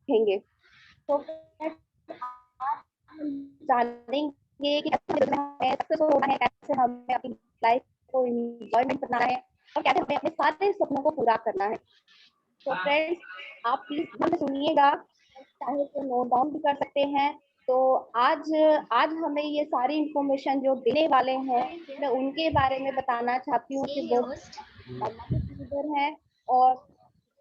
रखेंगे। तो आज हम जानेंगे कि कैसे होना है, कैसे हमें अपनी लाइफ को एंजॉयमेंट बनाना है और कैसे हमें अपने सारे सपनों को पूरा करना है। तो फ्रेंड्स, आप प्लीज ध्यान से सुनिएगा, चाहे तो नोट डाउन भी कर सकते हैं। तो आज आज हमें ये सारी इंफॉर्मेशन जो देने वाले हैं, मैं उनके बारे में बताना चाहती हूँ कि वो लीडर हैं। और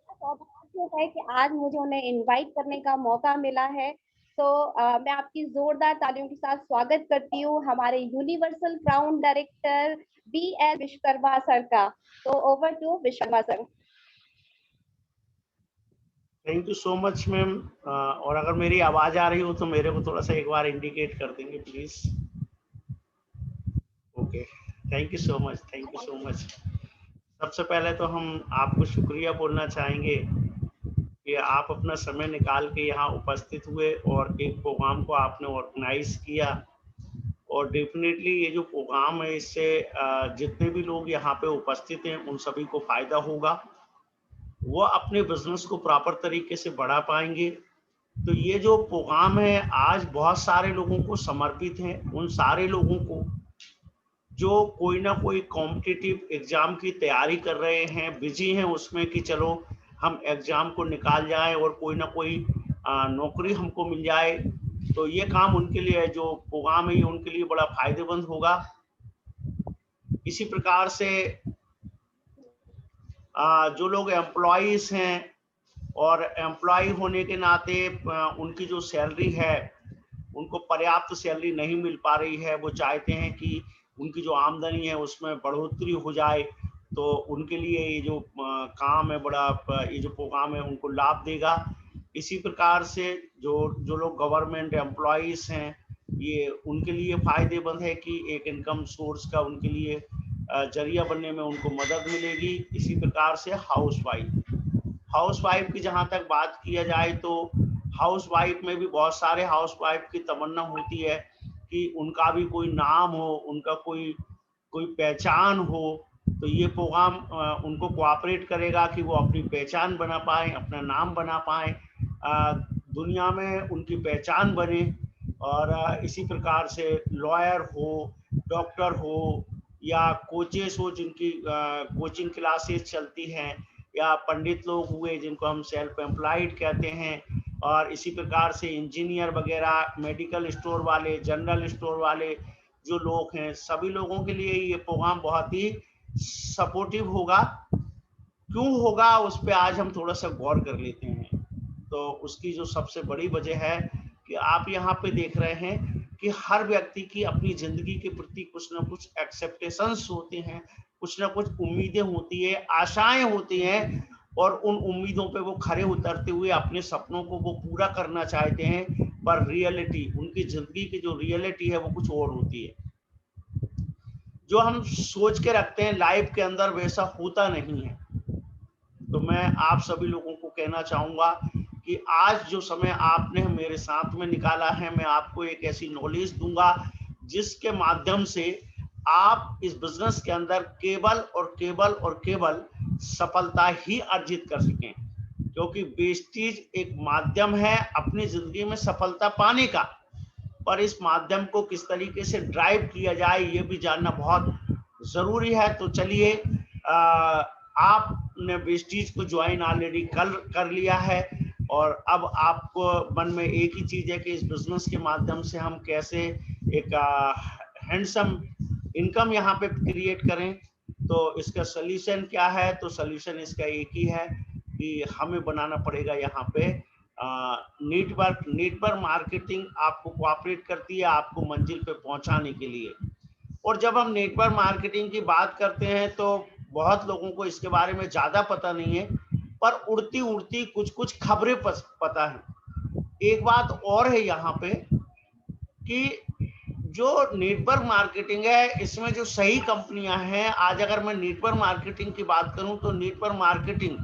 सौभाग्य है कि आज मुझे उन्हें इनवाइट करने का मौका मिला है। तो मैं आपकी जोरदार तालियों के साथ स्वागत करती हूँ हमारे Universal Crown director BL Vishwakarma sir का। तो over to Vishwakarma sir. Thank you so much ma'am. और अगर मेरी आवाज आ रही हो तो मेरे को थोड़ा सा एक बार इंडिकेट कर देंगे please. Okay, thank you so much, thank you so much. सबसे पहले तो हम आपको शुक्रिया बोलना चाहेंगे कि आप अपना समय निकाल के यहाँ उपस्थित हुए और एक प्रोग्राम को आपने ऑर्गेनाइज किया। और डेफिनेटली ये जो प्रोग्राम है इससे जितने भी लोग यहाँ पे उपस्थित हैं उन सभी को फायदा होगा, वो अपने बिजनेस को प्रॉपर तरीके से बढ़ा पाएंगे। तो ये जो प्रोग्राम है आज बहुत सारे लोगों को समर्पित है, उन सारे लोगों को जो कोई ना कोई कॉम्पिटिटिव एग्जाम की तैयारी कर रहे हैं, बिजी हैं उसमें कि चलो हम एग्जाम को निकाल जाएं और कोई ना कोई नौकरी हमको मिल जाए। तो ये काम उनके लिए, जो प्रोग्राम है ये उनके लिए बड़ा फायदेमंद होगा। इसी प्रकार से जो लोग एम्प्लॉइज हैं और एम्प्लॉय होने के नाते उनकी जो सैलरी है उनको पर्याप्त सैलरी नहीं मिल पा रही है, वो चाहते हैं कि उनकी जो आमदनी है उसमें बढ़ोतरी हो जाए। तो उनके लिए ये जो काम है बड़ा, ये जो प्रोग्राम है उनको लाभ देगा। इसी प्रकार से जो जो लोग गवर्नमेंट एम्प्लॉइज हैं ये उनके लिए फायदेमंद है कि एक इनकम सोर्स का उनके लिए जरिया बनने में उनको मदद मिलेगी। इसी प्रकार से हाउसवाइफ की जहाँ तक बात किया जाए तो हाउसवाइफ में भी बहुत सारे हाउसवाइफ की तमन्ना होती है कि उनका भी कोई नाम हो, उनका कोई पहचान हो। तो ये प्रोग्राम उनको कोऑपरेट करेगा कि वो अपनी पहचान बना पाए, अपना नाम बना पाए, दुनिया में उनकी पहचान बने। और इसी प्रकार से लॉयर हो, डॉक्टर हो या कोचेस हो जिनकी कोचिंग क्लासेस चलती हैं, या पंडित लोग हुए जिनको हम सेल्फ एम्प्लॉयड कहते हैं, और इसी प्रकार से इंजीनियर वगैरह, मेडिकल स्टोर वाले, जनरल स्टोर वाले जो लोग हैं, सभी लोगों के लिए ये प्रोग्राम बहुत ही सपोर्टिव होगा। क्यों होगा उस पर आज हम थोड़ा सा गौर कर लेते हैं। तो उसकी जो सबसे बड़ी वजह है कि आप यहाँ पे देख रहे हैं कि हर व्यक्ति की अपनी जिंदगी के प्रति कुछ ना कुछ एक्सेप्टेशंस होते हैं, कुछ ना कुछ उम्मीदें होती है, आशाएं होती हैं, और उन उम्मीदों पे वो खरे उतरते हुए अपने सपनों को वो पूरा करना चाहते हैं। पर रियलिटी, उनकी जिंदगी की जो रियलिटी है वो कुछ और होती है। जो हम सोच के रखते हैं लाइफ के अंदर वैसा होता नहीं है। तो मैं आप सभी लोगों को कहना चाहूंगा कि आज जो समय आपने मेरे साथ में निकाला है, मैं आपको एक ऐसी नॉलेज दूंगा जिसके माध्यम से आप इस बिजनेस के अंदर केवल और केवल और केवल सफलता ही अर्जित कर सकें। क्योंकि वेस्टेज एक माध्यम है अपनी जिंदगी में सफलता पाने का, पर इस माध्यम को किस तरीके से ड्राइव किया जाए ये भी जानना बहुत जरूरी है। तो चलिए, आपने वेस्टेज को ज्वाइन ऑलरेडी कर लिया है, और अब आपको मन में एक ही चीज है कि इस बिजनेस के माध्यम से हम कैसे एक हैंडसम इनकम यहाँ पे क्रिएट करें। तो इसका सोल्यूशन क्या है? तो सोल्यूशन इसका एक ही है कि हमें बनाना पड़ेगा यहाँ पे नेटवर्क मार्केटिंग आपको कोऑपरेट करती है आपको मंजिल पे पहुंचाने के लिए। और जब हम नेटवर्क मार्केटिंग की बात करते हैं तो बहुत लोगों को इसके बारे में ज्यादा पता नहीं है, पर उड़ती उड़ती कुछ खबरें पता है। एक बात और है यहाँ पे कि जो नेटवर्क मार्केटिंग है इसमें जो सही कंपनियां हैं, आज अगर मैं नेटवर्क मार्केटिंग की बात करूं तो नेटवर्क मार्केटिंग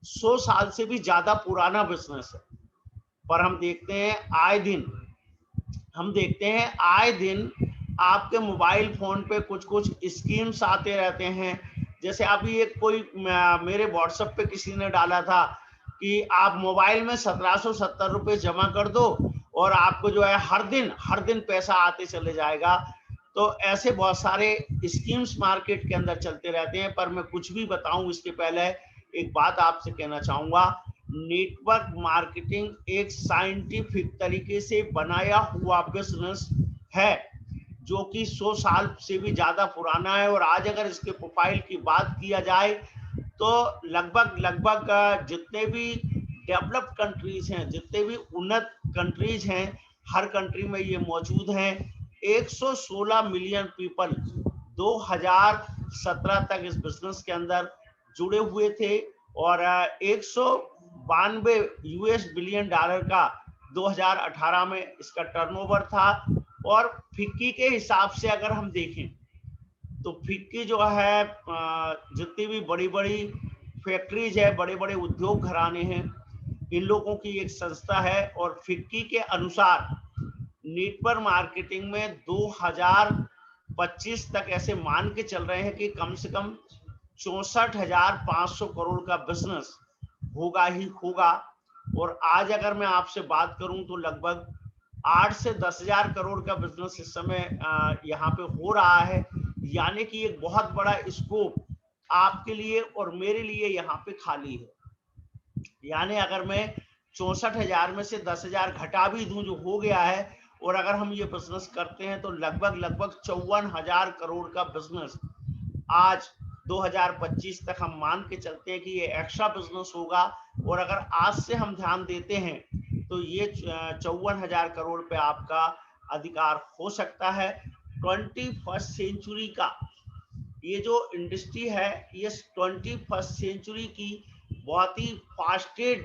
100 साल से भी ज्यादा पुराना बिजनेस है। पर हम देखते हैं आए दिन आपके मोबाइल फोन पे कुछ स्कीम्स आते रहते हैं। जैसे अभी एक कोई मेरे व्हाट्सएप पे किसी ने डाला था कि आप मोबाइल में 1770 रुपए जमा कर दो और आपको जो है हर दिन पैसा आते चले जाएगा। तो ऐसे बहुत सारे स्कीम्स मार्केट के अंदर चलते रहते हैं। पर मैं कुछ भी बताऊं इसके पहले एक बात आपसे कहना चाहूंगा, नेटवर्क मार्केटिंग एक साइंटिफिक तरीके से बनाया हुआ बिजनेस है जो कि 100 साल से भी ज्यादा पुराना है। और आज अगर इसके प्रोफाइल की बात किया जाए तो लगभग जितने भी डेवलप्ड कंट्रीज हैं, जितने भी उन्नत कंट्रीज हैं, हर कंट्री में ये मौजूद हैं। 116 मिलियन पीपल 2017 तक इस बिजनेस के अंदर जुड़े हुए थे और 192 यूएस बिलियन डॉलर का 2018 में इसका टर्नओवर था। और फिक्की के हिसाब से अगर हम देखें तो फिक्की जो है जितनी भी बड़ी बड़ी फैक्ट्रीज है, बड़े बड़े उद्योग घराने हैं, इन लोगों की एक संस्था है। और फिक्की के अनुसार नेटवर्क मार्केटिंग में 2025 तक ऐसे मान के चल रहे हैं कि कम से कम 64,500 करोड़ का बिजनेस होगा ही होगा। और आज अगर मैं आपसे बात करूं तो लगभग 8 से 10,000 करोड़ का बिजनेस इस समय यहाँ पे हो रहा है। यानी कि एक बहुत बड़ा स्कोप आपके लिए और मेरे लिए यहाँ पे खाली है। यानी अगर मैं 64,000 में से 10,000 घटा भी दूं जो हो गया है, और अगर हम ये बिजनेस करते हैं तो लगभग 54,000 करोड़ का बिजनेस आज 2025 तक हम मान के चलते हैं कि ये एक्स्ट्रा बिजनेस होगा। और अगर आज से हम ध्यान देते हैं तो ये 54,000 करोड़ पे आपका अधिकार हो सकता है। 21st सेंचुरी का ये जो इंडस्ट्री है, ये 21st सेंचुरी की बहुत ही फास्टेस्ट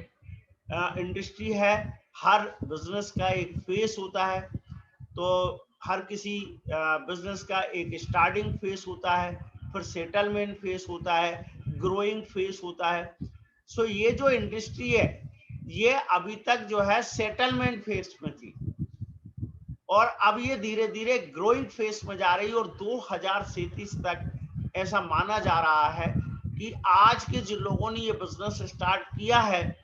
इंडस्ट्री है। हर बिजनेस का एक फेस होता है, तो हर किसी बिजनेस का एक स्टार्टिंग फेस होता है, फिर सेटलमेंट फेस होता है, ग्रोइंग फेस होता है। सो ये जो इंडस्ट्री है ये अभी तक जो है सेटलमेंट फेस में थी और अब ये धीरे धीरे ग्रोइंग फेस में जा रही है। और 2037 तक ऐसा माना जा रहा है कि आज के जिन लोगों ने ये बिजनेस स्टार्ट किया है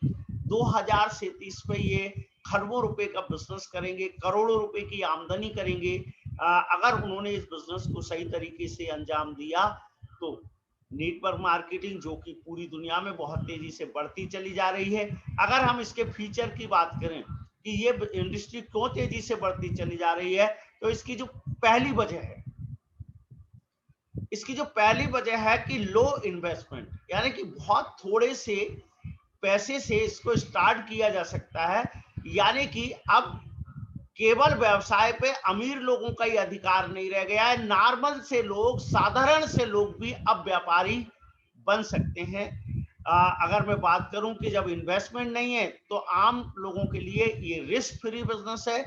2037 पे ये खरबों रुपए का बिजनेस करेंगे, करोड़ों रुपए की आमदनी करेंगे अगर उन्होंने इस बिजनेस को सही तरीके से अंजाम दिया। तो नेटवर्क मार्केटिंग जो कि पूरी दुनिया में बहुत तेजी से बढ़ती चली जा रही है। अगर हम इसके फीचर की बात करें कि ये इंडस्ट्री क्यों तेजी से बढ़ती चली जा रही है, तो इसकी जो पहली वजह है कि लो इन्वेस्टमेंट, यानी कि बहुत थोड़े से पैसे से इसको स्टार्ट किया जा सकता है। यानी कि अब केवल व्यवसाय पे अमीर लोगों का ही अधिकार नहीं रह गया है, नॉर्मल से लोग, साधारण से लोग भी अब व्यापारी बन सकते हैं। अगर मैं बात करूं कि जब इन्वेस्टमेंट नहीं है तो आम लोगों के लिए ये रिस्क फ्री बिजनेस है।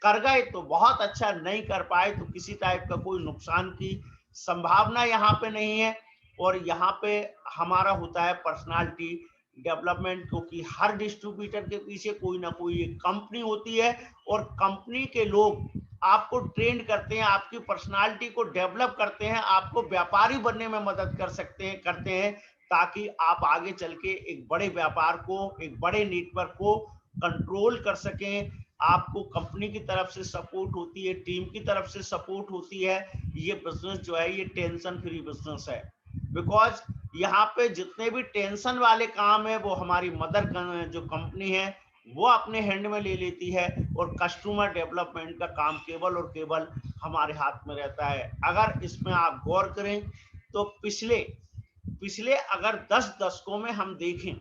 कर गए तो बहुत अच्छा, नहीं कर पाए तो किसी टाइप का कोई नुकसान की संभावना यहाँ पे नहीं है। और यहाँ पे हमारा होता है पर्सनालिटी डेवलपमेंट, क्योंकि हर डिस्ट्रीब्यूटर के पीछे कोई ना कोई एक कंपनी होती है और कंपनी के लोग आपको ट्रेन करते हैं, आपकी पर्सनालिटी को डेवलप करते हैं, आपको व्यापारी बनने में मदद करते हैं ताकि आप आगे चल के एक बड़े व्यापार को, एक बड़े नेटवर्क को कंट्रोल कर सकें। आपको कंपनी की तरफ से सपोर्ट होती है, टीम की तरफ से सपोर्ट होती है। ये बिजनेस जो है ये टेंशन फ्री बिजनेस है, बिकॉज यहाँ पे जितने भी टेंशन वाले काम है वो हमारी मदर जो कंपनी है वो अपने हैंड में ले लेती है और कस्टमर डेवलपमेंट का काम केवल और केवल हमारे हाथ में रहता है। अगर इसमें आप गौर करें तो पिछले अगर 10 दशकों में हम देखें,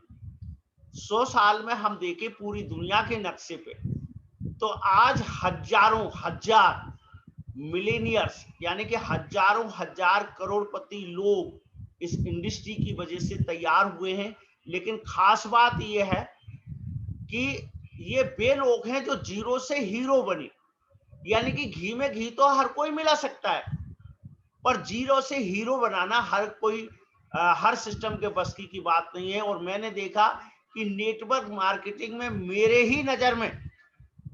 100 साल में हम देखें पूरी दुनिया के नक्शे पे, तो आज हजार मिलेनियर्स यानी कि हजार करोड़पति लोग इस इंडस्ट्री की वजह से तैयार हुए हैं। लेकिन खास बात यह है कि ये वे लोग हैं जो जीरो से हीरो बने। यानी कि घी में घी तो हर कोई मिला सकता है, पर जीरो से हीरो बनाना हर सिस्टम के बस की बात नहीं है। और मैंने देखा कि नेटवर्क मार्केटिंग में मेरे ही नजर में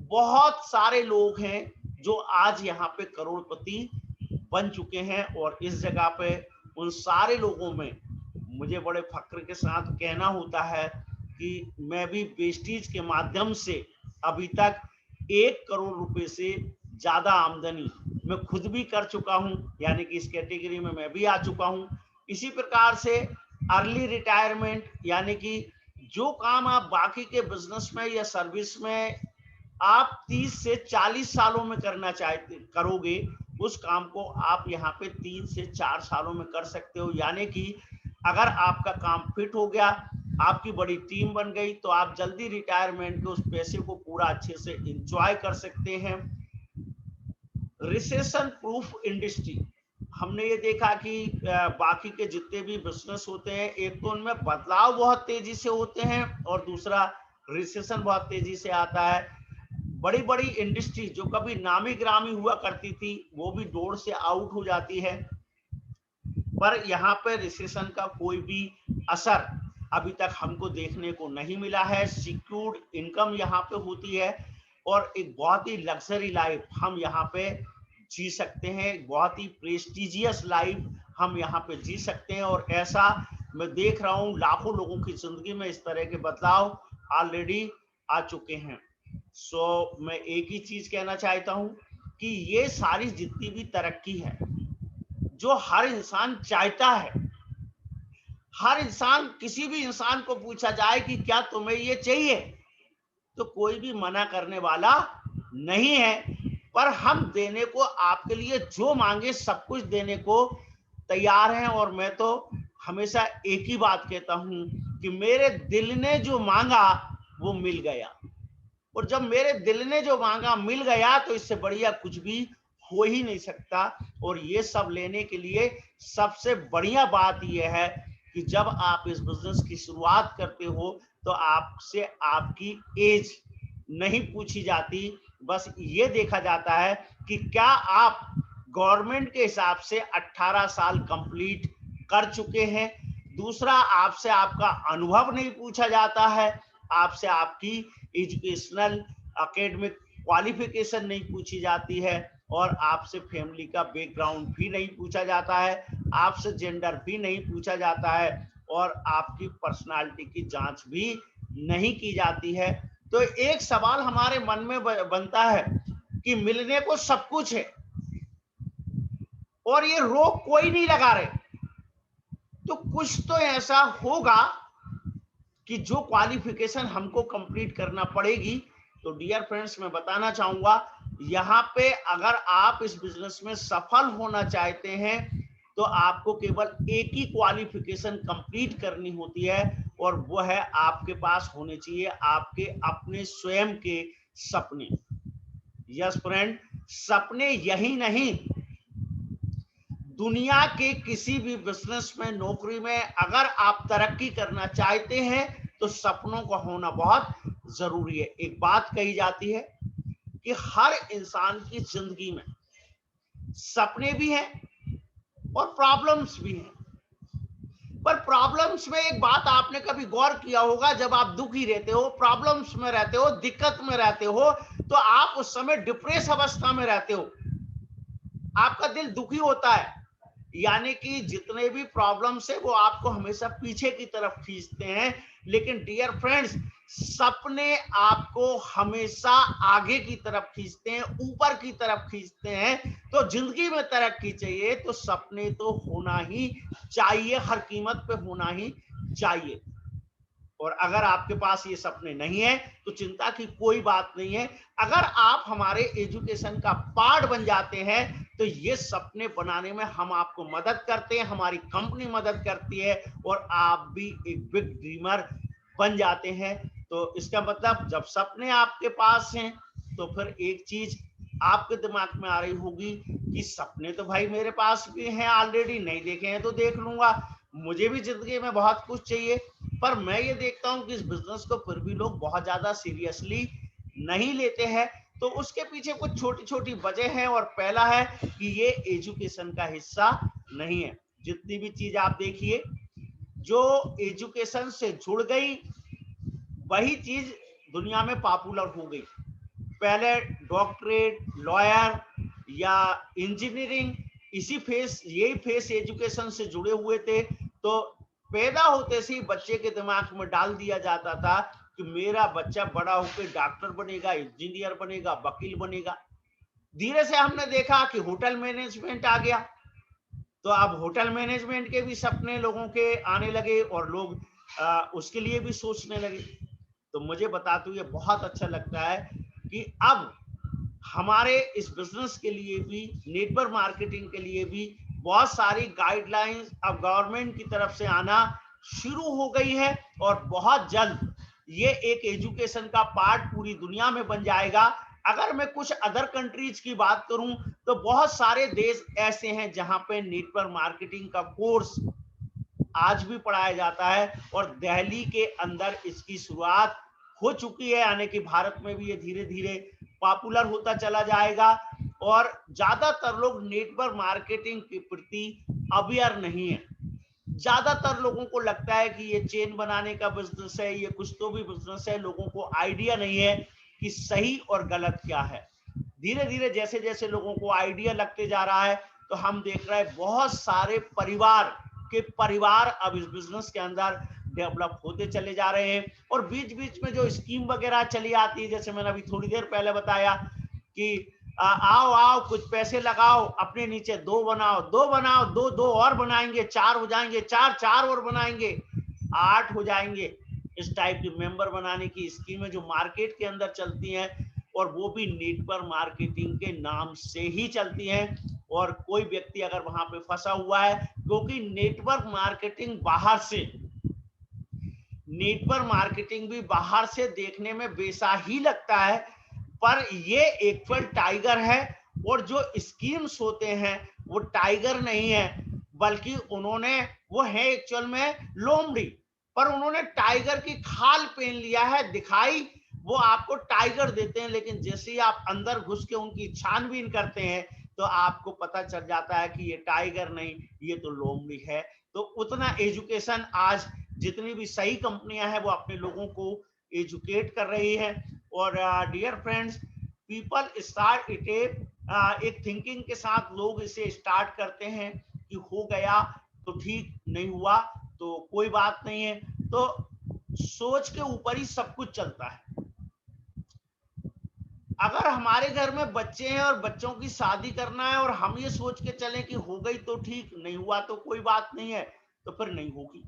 बहुत सारे लोग हैं जो आज यहाँ पे करोड़पति बन चुके हैं। और इस जगह पे उन सारे लोगों में मुझे बड़े फक्र के साथ कहना होता है कि मैं भी वेस्टीज के माध्यम से अभी तक 1 करोड़ रुपए से ज्यादा आमदनी मैं खुद भी कर चुका हूं, यानी कि इस कैटेगरी में मैं भी आ चुका हूं। इसी प्रकार से अर्ली रिटायरमेंट, यानी कि जो काम आप बाकी के बिजनेस में या सर्विस में आप 30 से 40 सालों में करना चाहते करोगे, उस काम को आप यहाँ पे 3 से 4 सालों में कर सकते हो। यानी कि अगर आपका काम फिट हो गया, आपकी बड़ी टीम बन गई, तो आप जल्दी रिटायरमेंट के उस पैसे को पूरा अच्छे से एंजॉय कर सकते हैं। रिसेशन प्रूफ इंडस्ट्री, हमने ये देखा कि बाकी के जितने भी बिजनेस होते हैं, एक तो उनमें बदलाव बहुत तेजी से होते हैं और दूसरा रिसेशन बहुत तेजी से आता है। बड़ी बड़ी इंडस्ट्री जो कभी नामी ग्रामी हुआ करती थी, वो भी डोर से आउट हो जाती है। पर यहाँ पे रिसेशन का कोई भी असर अभी तक हमको देखने को नहीं मिला है। सिक्योर्ड इनकम यहाँ पे होती है और एक बहुत ही लग्जरी लाइफ हम यहाँ पे जी सकते हैं, बहुत ही प्रेस्टिजियस लाइफ हम यहाँ पे जी सकते हैं। और ऐसा मैं देख रहा हूँ लाखों लोगों की जिंदगी में इस तरह के बदलाव ऑलरेडी आ चुके हैं। सो मैं एक ही चीज कहना चाहता हूँ कि ये सारी जितनी भी तरक्की है जो हर इंसान चाहता है, हर इंसान, किसी भी इंसान को पूछा जाए कि क्या तुम्हें ये चाहिए, तो कोई भी मना करने वाला नहीं है। पर हम देने को, आपके लिए जो मांगे सब कुछ देने को तैयार हैं। और मैं तो हमेशा एक ही बात कहता हूं कि मेरे दिल ने जो मांगा वो मिल गया, और जब मेरे दिल ने जो मांगा मिल गया तो इससे बढ़िया कुछ भी हो ही नहीं सकता। और ये सब लेने के लिए सबसे बढ़िया बात यह है कि जब आप इस बिजनेस की शुरुआत करते हो तो आपसे आपकी एज नहीं पूछी जाती, बस ये देखा जाता है कि क्या आप गवर्नमेंट के हिसाब से 18 साल कंप्लीट कर चुके हैं। दूसरा, आपसे आपका अनुभव नहीं पूछा जाता है, आपसे आपकी एजुकेशनल एकेडमिक क्वालिफिकेशन नहीं पूछी जाती है, और आपसे फैमिली का बैकग्राउंड भी नहीं पूछा जाता है, आपसे जेंडर भी नहीं पूछा जाता है, और आपकी पर्सनालिटी की जांच भी नहीं की जाती है। तो एक सवाल हमारे मन में बनता है कि मिलने को सब कुछ है और ये रोक कोई नहीं लगा रहे, तो कुछ तो ऐसा होगा कि जो क्वालिफिकेशन हमको कंप्लीट करना पड़ेगी। तो डियर फ्रेंड्स, मैं बताना चाहूंगा यहाँ पे अगर आप इस बिजनेस में सफल होना चाहते हैं तो आपको केवल एक ही क्वालिफिकेशन कंप्लीट करनी होती है, और वो है आपके पास होने चाहिए आपके अपने स्वयं के सपने। यस फ्रेंड, सपने यही नहीं, दुनिया के किसी भी बिजनेस में, नौकरी में अगर आप तरक्की करना चाहते हैं तो सपनों का होना बहुत जरूरी है। एक बात कही जाती है कि हर इंसान की जिंदगी में सपने भी हैं और प्रॉब्लम्स भी हैं। पर प्रॉब्लम्स में एक बात आपने कभी गौर किया होगा, जब आप दुखी रहते हो, प्रॉब्लम्स में रहते हो, दिक्कत में रहते हो, तो आप उस समय डिप्रेस अवस्था में रहते हो, आपका दिल दुखी होता है, यानी कि जितने भी प्रॉब्लम्स है वो आपको हमेशा पीछे की तरफ खींचते हैं। लेकिन डियर फ्रेंड्स, सपने आपको हमेशा आगे की तरफ खींचते हैं, ऊपर की तरफ खींचते हैं। तो जिंदगी में तरक्की चाहिए तो सपने तो होना ही चाहिए, हर कीमत पे होना ही चाहिए। और अगर आपके पास ये सपने नहीं है तो चिंता की कोई बात नहीं है। अगर आप हमारे एजुकेशन का पार्ट बन जाते हैं तो ये सपने बनाने में हम आपको मदद करते हैं, हमारी कंपनी मदद करती है, और आप भी एक बिग ड्रीमर बन जाते हैं। तो इसका मतलब जब सपने आपके पास हैं तो फिर एक चीज आपके दिमाग में आ रही होगी कि सपने तो भाई मेरे पास भी हैं ऑलरेडी, नहीं देखे हैं तो देख लूंगा, मुझे भी जिंदगी में बहुत कुछ चाहिए। पर मैं ये देखता हूँ कि इस बिजनेस को फिर भी लोग बहुत ज्यादा सीरियसली नहीं लेते हैं। तो उसके पीछे कुछ छोटी छोटी वजह है, और पहला है कि ये एजुकेशन का हिस्सा नहीं है। जितनी भी चीज आप देखिए जो एजुकेशन से जुड़ गई वही चीज दुनिया में पॉपुलर हो गई। पहले डॉक्टरेट, लॉयर या इंजीनियरिंग, इसी फेस, यही फेस एजुकेशन से जुड़े हुए थे। तो पैदा होते से ही बच्चे के दिमाग में डाल दिया जाता था कि मेरा बच्चा बड़ा होकर डॉक्टर बनेगा, इंजीनियर बनेगा, वकील बनेगा। धीरे से हमने देखा कि होटल मैनेजमेंट आ गया, तो अब होटल मैनेजमेंट के भी सपने लोगों के आने लगे और लोग उसके लिए भी सोचने लगे। तो मुझे बताते हुए बहुत अच्छा लगता है कि अब हमारे इस बिजनेस के लिए भी, नेटवर्क मार्केटिंग के लिए भी बहुत सारी गाइडलाइंस अब गवर्नमेंट की तरफ से आना शुरू हो गई है और बहुत जल्द ये एक एजुकेशन का पार्ट पूरी दुनिया में बन जाएगा। अगर मैं कुछ अदर कंट्रीज की बात करूं तो बहुत सारे देश ऐसे हैं जहां पे नेटवर्क मार्केटिंग का कोर्स आज भी पढ़ाया जाता है और दिल्ली के अंदर इसकी शुरुआत हो चुकी है, यानी कि भारत में भी ये धीरे धीरे पॉपुलर होता चला जाएगा और ज्यादातर लोग नेटवर्क मार्केटिंग के प्रति अवेयर नहीं है। ज्यादातर लोगों को लगता है कि ये चेन बनाने का बिजनेस है, ये कुछ तो भी बिजनेस है, लोगों को आइडिया नहीं है कि सही और गलत क्या है। धीरे धीरे जैसे जैसे लोगों को आइडिया लगते जा रहा है तो हम देख रहे हैं बहुत सारे परिवार अब इस बिजनेस के अंदर डेवलप होते चले जा रहे हैं। और बीच बीच में जो स्कीम वगैरह चली आती है, जैसे मैंने अभी थोड़ी देर पहले बताया कि आओ आओ कुछ पैसे लगाओ, अपने नीचे दो बनाओ, दो दो और बनाएंगे, चार हो जाएंगे, चार और बनाएंगे, 8 हो जाएंगे। इस टाइप की मेंबर बनाने की स्कीमें जो मार्केट के अंदर चलती हैं और वो भी नेटवर्क मार्केटिंग के नाम से ही चलती हैं। और कोई व्यक्ति अगर वहां पे फंसा हुआ है, क्योंकि नेटवर्क मार्केटिंग भी बाहर से देखने में वैसा ही लगता है, पर ये एक्चुअल टाइगर है। और जो स्कीम्स होते हैं वो टाइगर नहीं है, बल्कि वो है एक्चुअल में लोमड़ी, पर उन्होंने टाइगर की खाल पहन लिया है। दिखाई वो आपको टाइगर देते हैं, लेकिन जैसे ही आप अंदर घुस के उनकी छानबीन करते हैं तो आपको पता चल जाता है कि ये टाइगर नहीं, ये तो लोमड़ी है। तो उतना एजुकेशन आज जितनी भी सही कंपनियां हैं वो अपने लोगों को एजुकेट कर रही है। और dear friends, people start it एक थिंकिंग के साथ लोग इसे स्टार्ट करते हैं कि हो गया तो ठीक, नहीं हुआ तो कोई बात नहीं है। तो सोच के ऊपर ही सब कुछ चलता है। अगर हमारे घर में बच्चे हैं और बच्चों की शादी करना है और हम ये सोच के चलें कि हो गई तो ठीक, नहीं हुआ तो कोई बात नहीं है, तो फिर नहीं होगी।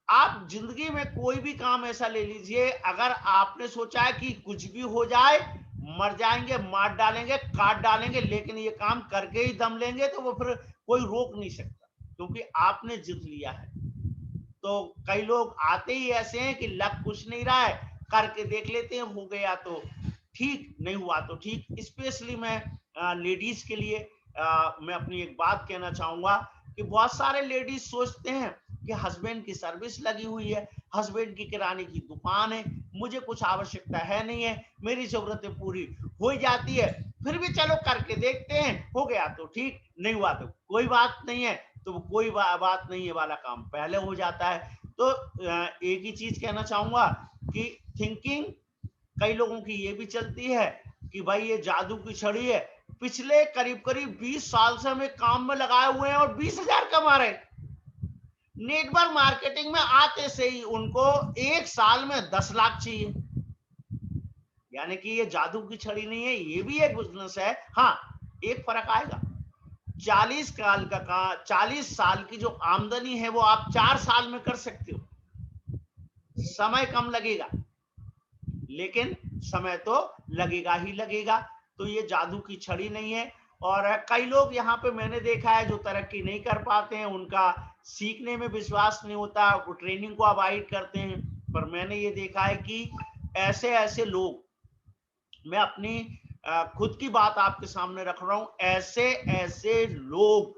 आप जिंदगी में कोई भी काम ऐसा ले लीजिए, अगर आपने सोचा है कि कुछ भी हो जाए, मर जाएंगे, मार डालेंगे, काट डालेंगे, लेकिन ये काम करके ही दम लेंगे, तो वो फिर कोई रोक नहीं सकता, क्योंकि आपने जिद लिया है। तो कई लोग आते ही ऐसे हैं कि लग कुछ नहीं रहा है, करके देख लेते हैं, हो गया तो ठीक, नहीं हुआ तो ठीक। स्पेशली मैं लेडीज के लिए मैं अपनी एक बात कहना चाहूंगा कि बहुत सारे लेडीज सोचते हैं कि हस्बैंड की सर्विस लगी हुई है, हस्बैंड की किराने की दुकान है, मुझे कुछ आवश्यकता है नहीं है, मेरी जरूरतें पूरी हो जाती है, फिर भी चलो करके देखते हैं, हो गया तो ठीक, नहीं हुआ तो कोई बात नहीं है, तो कोई बात नहीं है वाला काम पहले हो जाता है। तो एक ही चीज कहना चाहूंगा कि थिंकिंग कई लोगों की ये भी चलती है कि भाई ये जादू की छड़ी है, पिछले करीब करीब 20 साल से हमें काम में लगाए हुए हैं और 20,000 कमा रहे। नेटवर्क मार्केटिंग में आते से ही उनको एक साल में 10 लाख चाहिए। यानी कि ये जादू की छड़ी नहीं है, ये भी एक बिजनेस है। हाँ, एक फर्क आएगा, 40 साल की जो आमदनी है वो आप 4 साल में कर सकते हो। समय कम लगेगा, लेकिन समय तो लगेगा ही लगेगा। तो ये जादू की छड़ी नहीं है। और कई लोग यहाँ पे मैंने देखा है जो तरक्की नहीं कर पाते हैं, उनका सीखने में विश्वास नहीं होता, वो ट्रेनिंग को अवॉइड करते हैं। पर मैंने ये देखा है कि ऐसे ऐसे लोग, मैं अपनी खुद की बात आपके सामने रख रहा हूं, ऐसे ऐसे लोग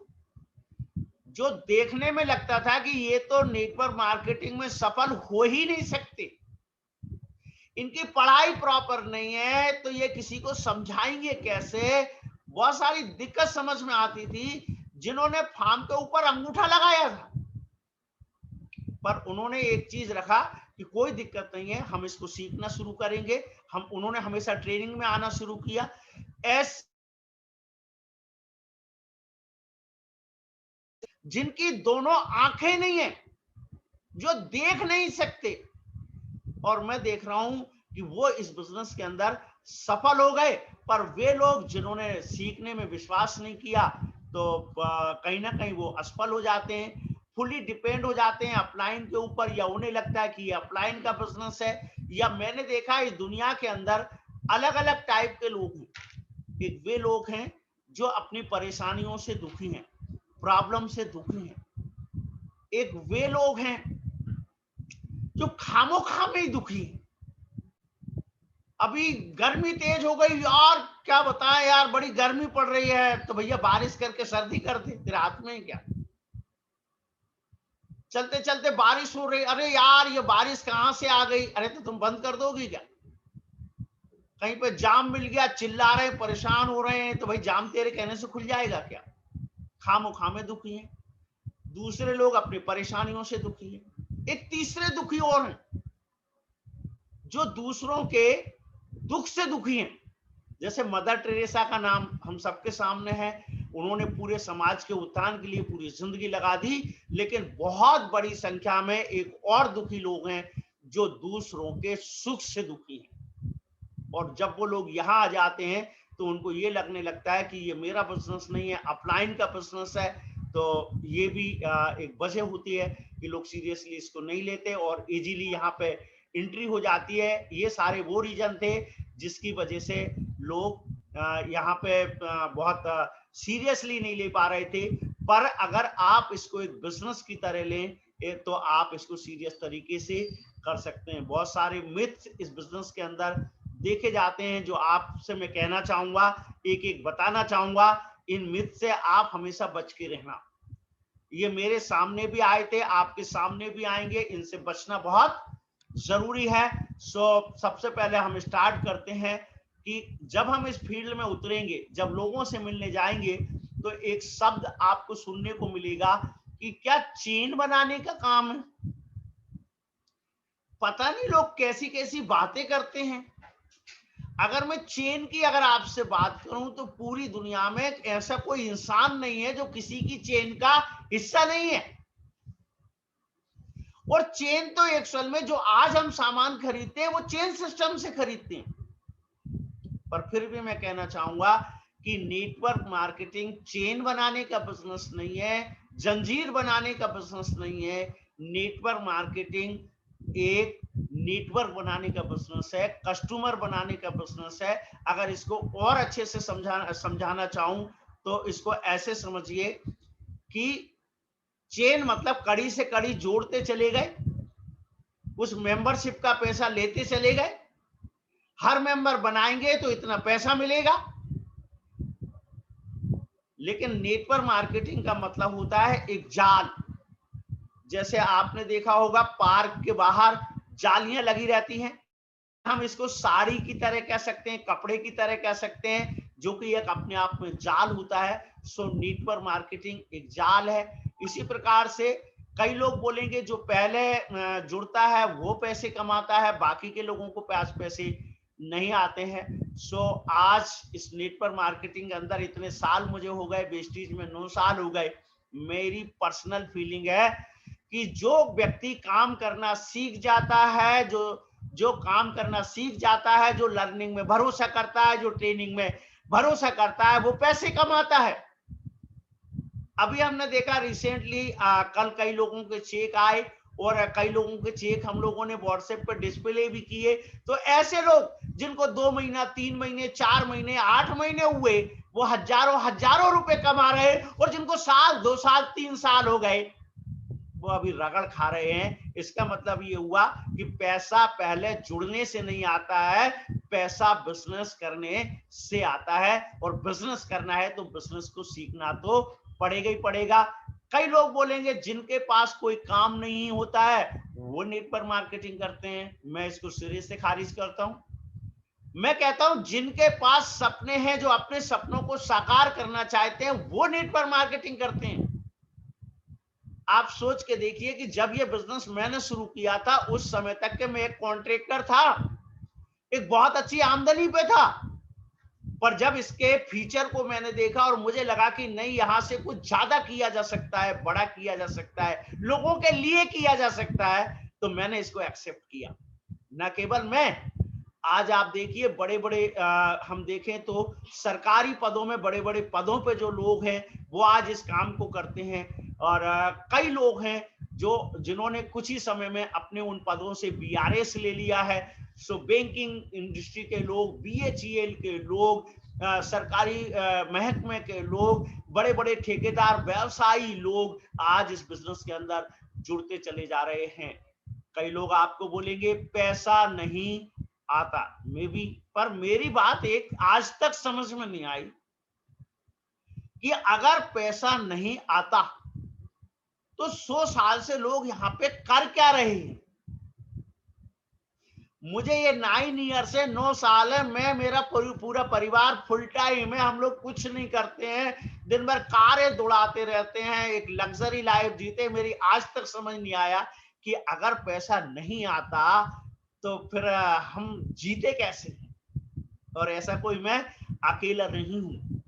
जो देखने में लगता था कि ये तो नेटवर्क मार्केटिंग में सफल हो ही नहीं सकते, इनकी पढ़ाई प्रॉपर नहीं है, तो ये किसी को समझाएंगे कैसे। बहुत सारी दिक्कत समझ में आती थी, जिन्होंने फार्म के ऊपर अंगूठा लगाया था, पर उन्होंने एक चीज रखा कि कोई दिक्कत नहीं है, हम इसको सीखना शुरू करेंगे। उन्होंने हमेशा ट्रेनिंग में आना शुरू किया। जिनकी दोनों आंखें नहीं है, जो देख नहीं सकते, और मैं देख रहा हूं कि वो इस बिजनेस के अंदर सफल हो गए। पर वे लोग जिन्होंने सीखने में विश्वास नहीं किया, तो कहीं ना कहीं वो असफल हो जाते हैं, फुली डिपेंड हो जाते हैं अपलाइन के ऊपर, या उन्हें लगता है कि ये अपलाइन का बिजनेस है। या मैंने देखा इस दुनिया के अंदर अलग अलग टाइप के लोग हैं। एक वे लोग हैं जो अपनी परेशानियों से दुखी हैं, प्रॉब्लम से दुखी हैं। एक वे लोग हैं जो खामोखा में ही दुखी हैं। अभी गर्मी तेज हो गई यार, क्या बताएं यार, बड़ी गर्मी पड़ रही है, तो भैया बारिश करके सर्दी कर दे, तेरे हाथ में है क्या। चलते चलते बारिश हो रही, अरे यार ये बारिश कहां से आ गई, अरे तो तुम बंद कर दोगी क्या। कहीं पे जाम मिल गया, चिल्ला रहे हैं, परेशान हो रहे हैं, तो भाई जाम तेरे कहने से खुल जाएगा क्या। खामोखा में दुखी है। दूसरे लोग अपनी परेशानियों से दुखी है। एक तीसरे दुखी और हैं जो दूसरों के दुख से दुखी हैं। जैसे मदर टेरेसा का नाम हम सबके सामने है, उन्होंने पूरे समाज के उत्थान के लिए पूरी जिंदगी लगा दी, लेकिन बहुत बड़ी संख्या में एक और दुखी लोग हैं जो दूसरों के सुख से दुखी हैं। और जब वो लोग यहाँ आ जाते हैं तो उनको ये लगने लगता है कि ये मेरा बिजनेस नहीं है, अपलाइन का बिजनेस है। तो ये भी एक वजह होती है कि लोग सीरियसली इसको नहीं लेते और इजीली यहाँ पे एंट्री हो जाती है। ये सारे वो रीजन थे जिसकी वजह से लोग यहाँ पे बहुत सीरियसली नहीं ले पा रहे थे। पर अगर आप इसको एक बिजनेस की तरह लें तो आप इसको सीरियस तरीके से कर सकते हैं। बहुत सारे मिथ्स इस बिजनेस के अंदर देखे जाते हैं जो आपसे मैं कहना चाहूंगा, एक एक बताना चाहूंगा। इन मिथ से आप हमेशा बच के रहना। ये मेरे सामने भी आए थे, आपके सामने भी आएंगे, इनसे बचना बहुत जरूरी है। सबसे पहले हम स्टार्ट करते हैं कि जब हम इस फील्ड में उतरेंगे, जब लोगों से मिलने जाएंगे, तो एक शब्द आपको सुनने को मिलेगा कि क्या चेन बनाने का काम है। पता नहीं लोग कैसी कैसी बातें करते हैं। अगर मैं चेन की अगर आपसे बात करूं तो पूरी दुनिया में ऐसा कोई इंसान नहीं है जो किसी की चेन का हिस्सा नहीं है। और चेन तो एक्चुअल में जो आज हम सामान खरीदते हैं वो चेन सिस्टम से खरीदते हैं। पर फिर भी मैं कहना चाहूंगा कि नेटवर्क मार्केटिंग चेन बनाने का बिजनेस नहीं है, जंजीर बनाने का बिजनेस नहीं है। नेटवर्क मार्केटिंग एक नेटवर्क बनाने का बिजनेस है, कस्टमर बनाने का बिजनेस है। अगर इसको और अच्छे से समझाना चाहूं तो इसको ऐसे समझिए कि चेन मतलब कड़ी से कड़ी जोड़ते चले गए, उस मेंबरशिप का पैसा लेते चले गए, हर मेंबर बनाएंगे तो इतना पैसा मिलेगा। लेकिन नेटवर्क मार्केटिंग का मतलब होता है एक जाल। जैसे आपने देखा होगा पार्क के बाहर जालियां लगी रहती हैं, हम इसको साड़ी की तरह कह सकते हैं, कपड़े की तरह कह सकते हैं, जो कि एक अपने आप में जाल होता है। सो नेटवर्क मार्केटिंग एक जाल है। इसी प्रकार से कई लोग बोलेंगे जो पहले जुड़ता है वो पैसे कमाता है, बाकी के लोगों को पास पैसे नहीं आते हैं। सो आज इस नेटवर्क मार्केटिंग के अंदर इतने साल मुझे हो गए, वेस्टीज में 9 साल हो गए। मेरी पर्सनल फीलिंग है कि जो व्यक्ति काम करना सीख जाता है, जो काम करना सीख जाता है, जो लर्निंग में भरोसा करता है, जो ट्रेनिंग में भरोसा करता है, वो पैसे कमाता है। अभी हमने देखा रिसेंटली कल कई लोगों के चेक आए और कई लोगों के चेक हम लोगों ने व्हाट्सएप पर डिस्प्ले भी किए। तो ऐसे लोग जिनको 2 महीना, 3 महीने, 4 महीने, 8 महीने हुए, वो हजारों रुपए कमा रहे, और जिनको साल, 2 साल, 3 साल हो गए, वो अभी रगड़ खा रहे हैं। इसका मतलब ये हुआ कि पैसा पहले जुड़ने से नहीं आता है, पैसा बिजनेस करने से आता है। और बिजनेस करना है तो बिजनेस को सीखना तो पड़ेगा ही पड़ेगा। कई लोग बोलेंगे जिनके पास कोई काम नहीं होता है वो नेटवर्क मार्केटिंग करते हैं। मैं इसको सिरे से खारिज करता हूं। मैं कहता हूं जिनके पास सपने हैं, जो अपने सपनों को साकार करना चाहते हैं, वो नेटवर्क मार्केटिंग करते हैं। आप सोच के देखिए कि जब ये बिजनेस मैंने शुरू किया था उस समय तक के मैं एक कॉन्ट्रैक्टर था, एक बहुत अच्छी आमदनी पे था, पर जब इसके फीचर को मैंने देखा और मुझे लगा कि नहीं, यहां से कुछ ज्यादा किया जा सकता है, बड़ा किया जा सकता है, लोगों के लिए किया जा सकता है, तो मैंने इसको एक्सेप्ट किया। न केवल मैं, आज आप देखिए बड़े बड़े हम देखें तो सरकारी पदों में, बड़े बड़े पदों पे जो लोग हैं वो आज इस काम को करते हैं। और कई लोग हैं जो जिन्होंने कुछ ही समय में अपने उन पदों से BRS ले लिया है। सो बैंकिंग इंडस्ट्री के लोग, BHEL के लोग, सरकारी महकमे के लोग, बड़े बड़े ठेकेदार, व्यवसायी लोग आज इस बिजनेस के अंदर जुड़ते चले जा रहे हैं। कई लोग आपको बोलेंगे पैसा नहीं आता, मे भी, पर मेरी बात एक आज तक समझ में नहीं आई कि अगर पैसा नहीं आता तो 100 साल से लोग यहाँ पे कर क्या रहे हैं। मुझे ये 9 ईयर से 9 साल है, मैं, मेरा पूरा परिवार फुल टाइम है, हम लोग कुछ नहीं करते हैं, दिन भर कारें दौड़ाते रहते हैं, एक लग्जरी लाइफ जीते। मेरी आज तक समझ नहीं आया कि अगर पैसा नहीं आता तो फिर हम जीते कैसे हैं। और ऐसा कोई मैं अकेला नहीं हूं।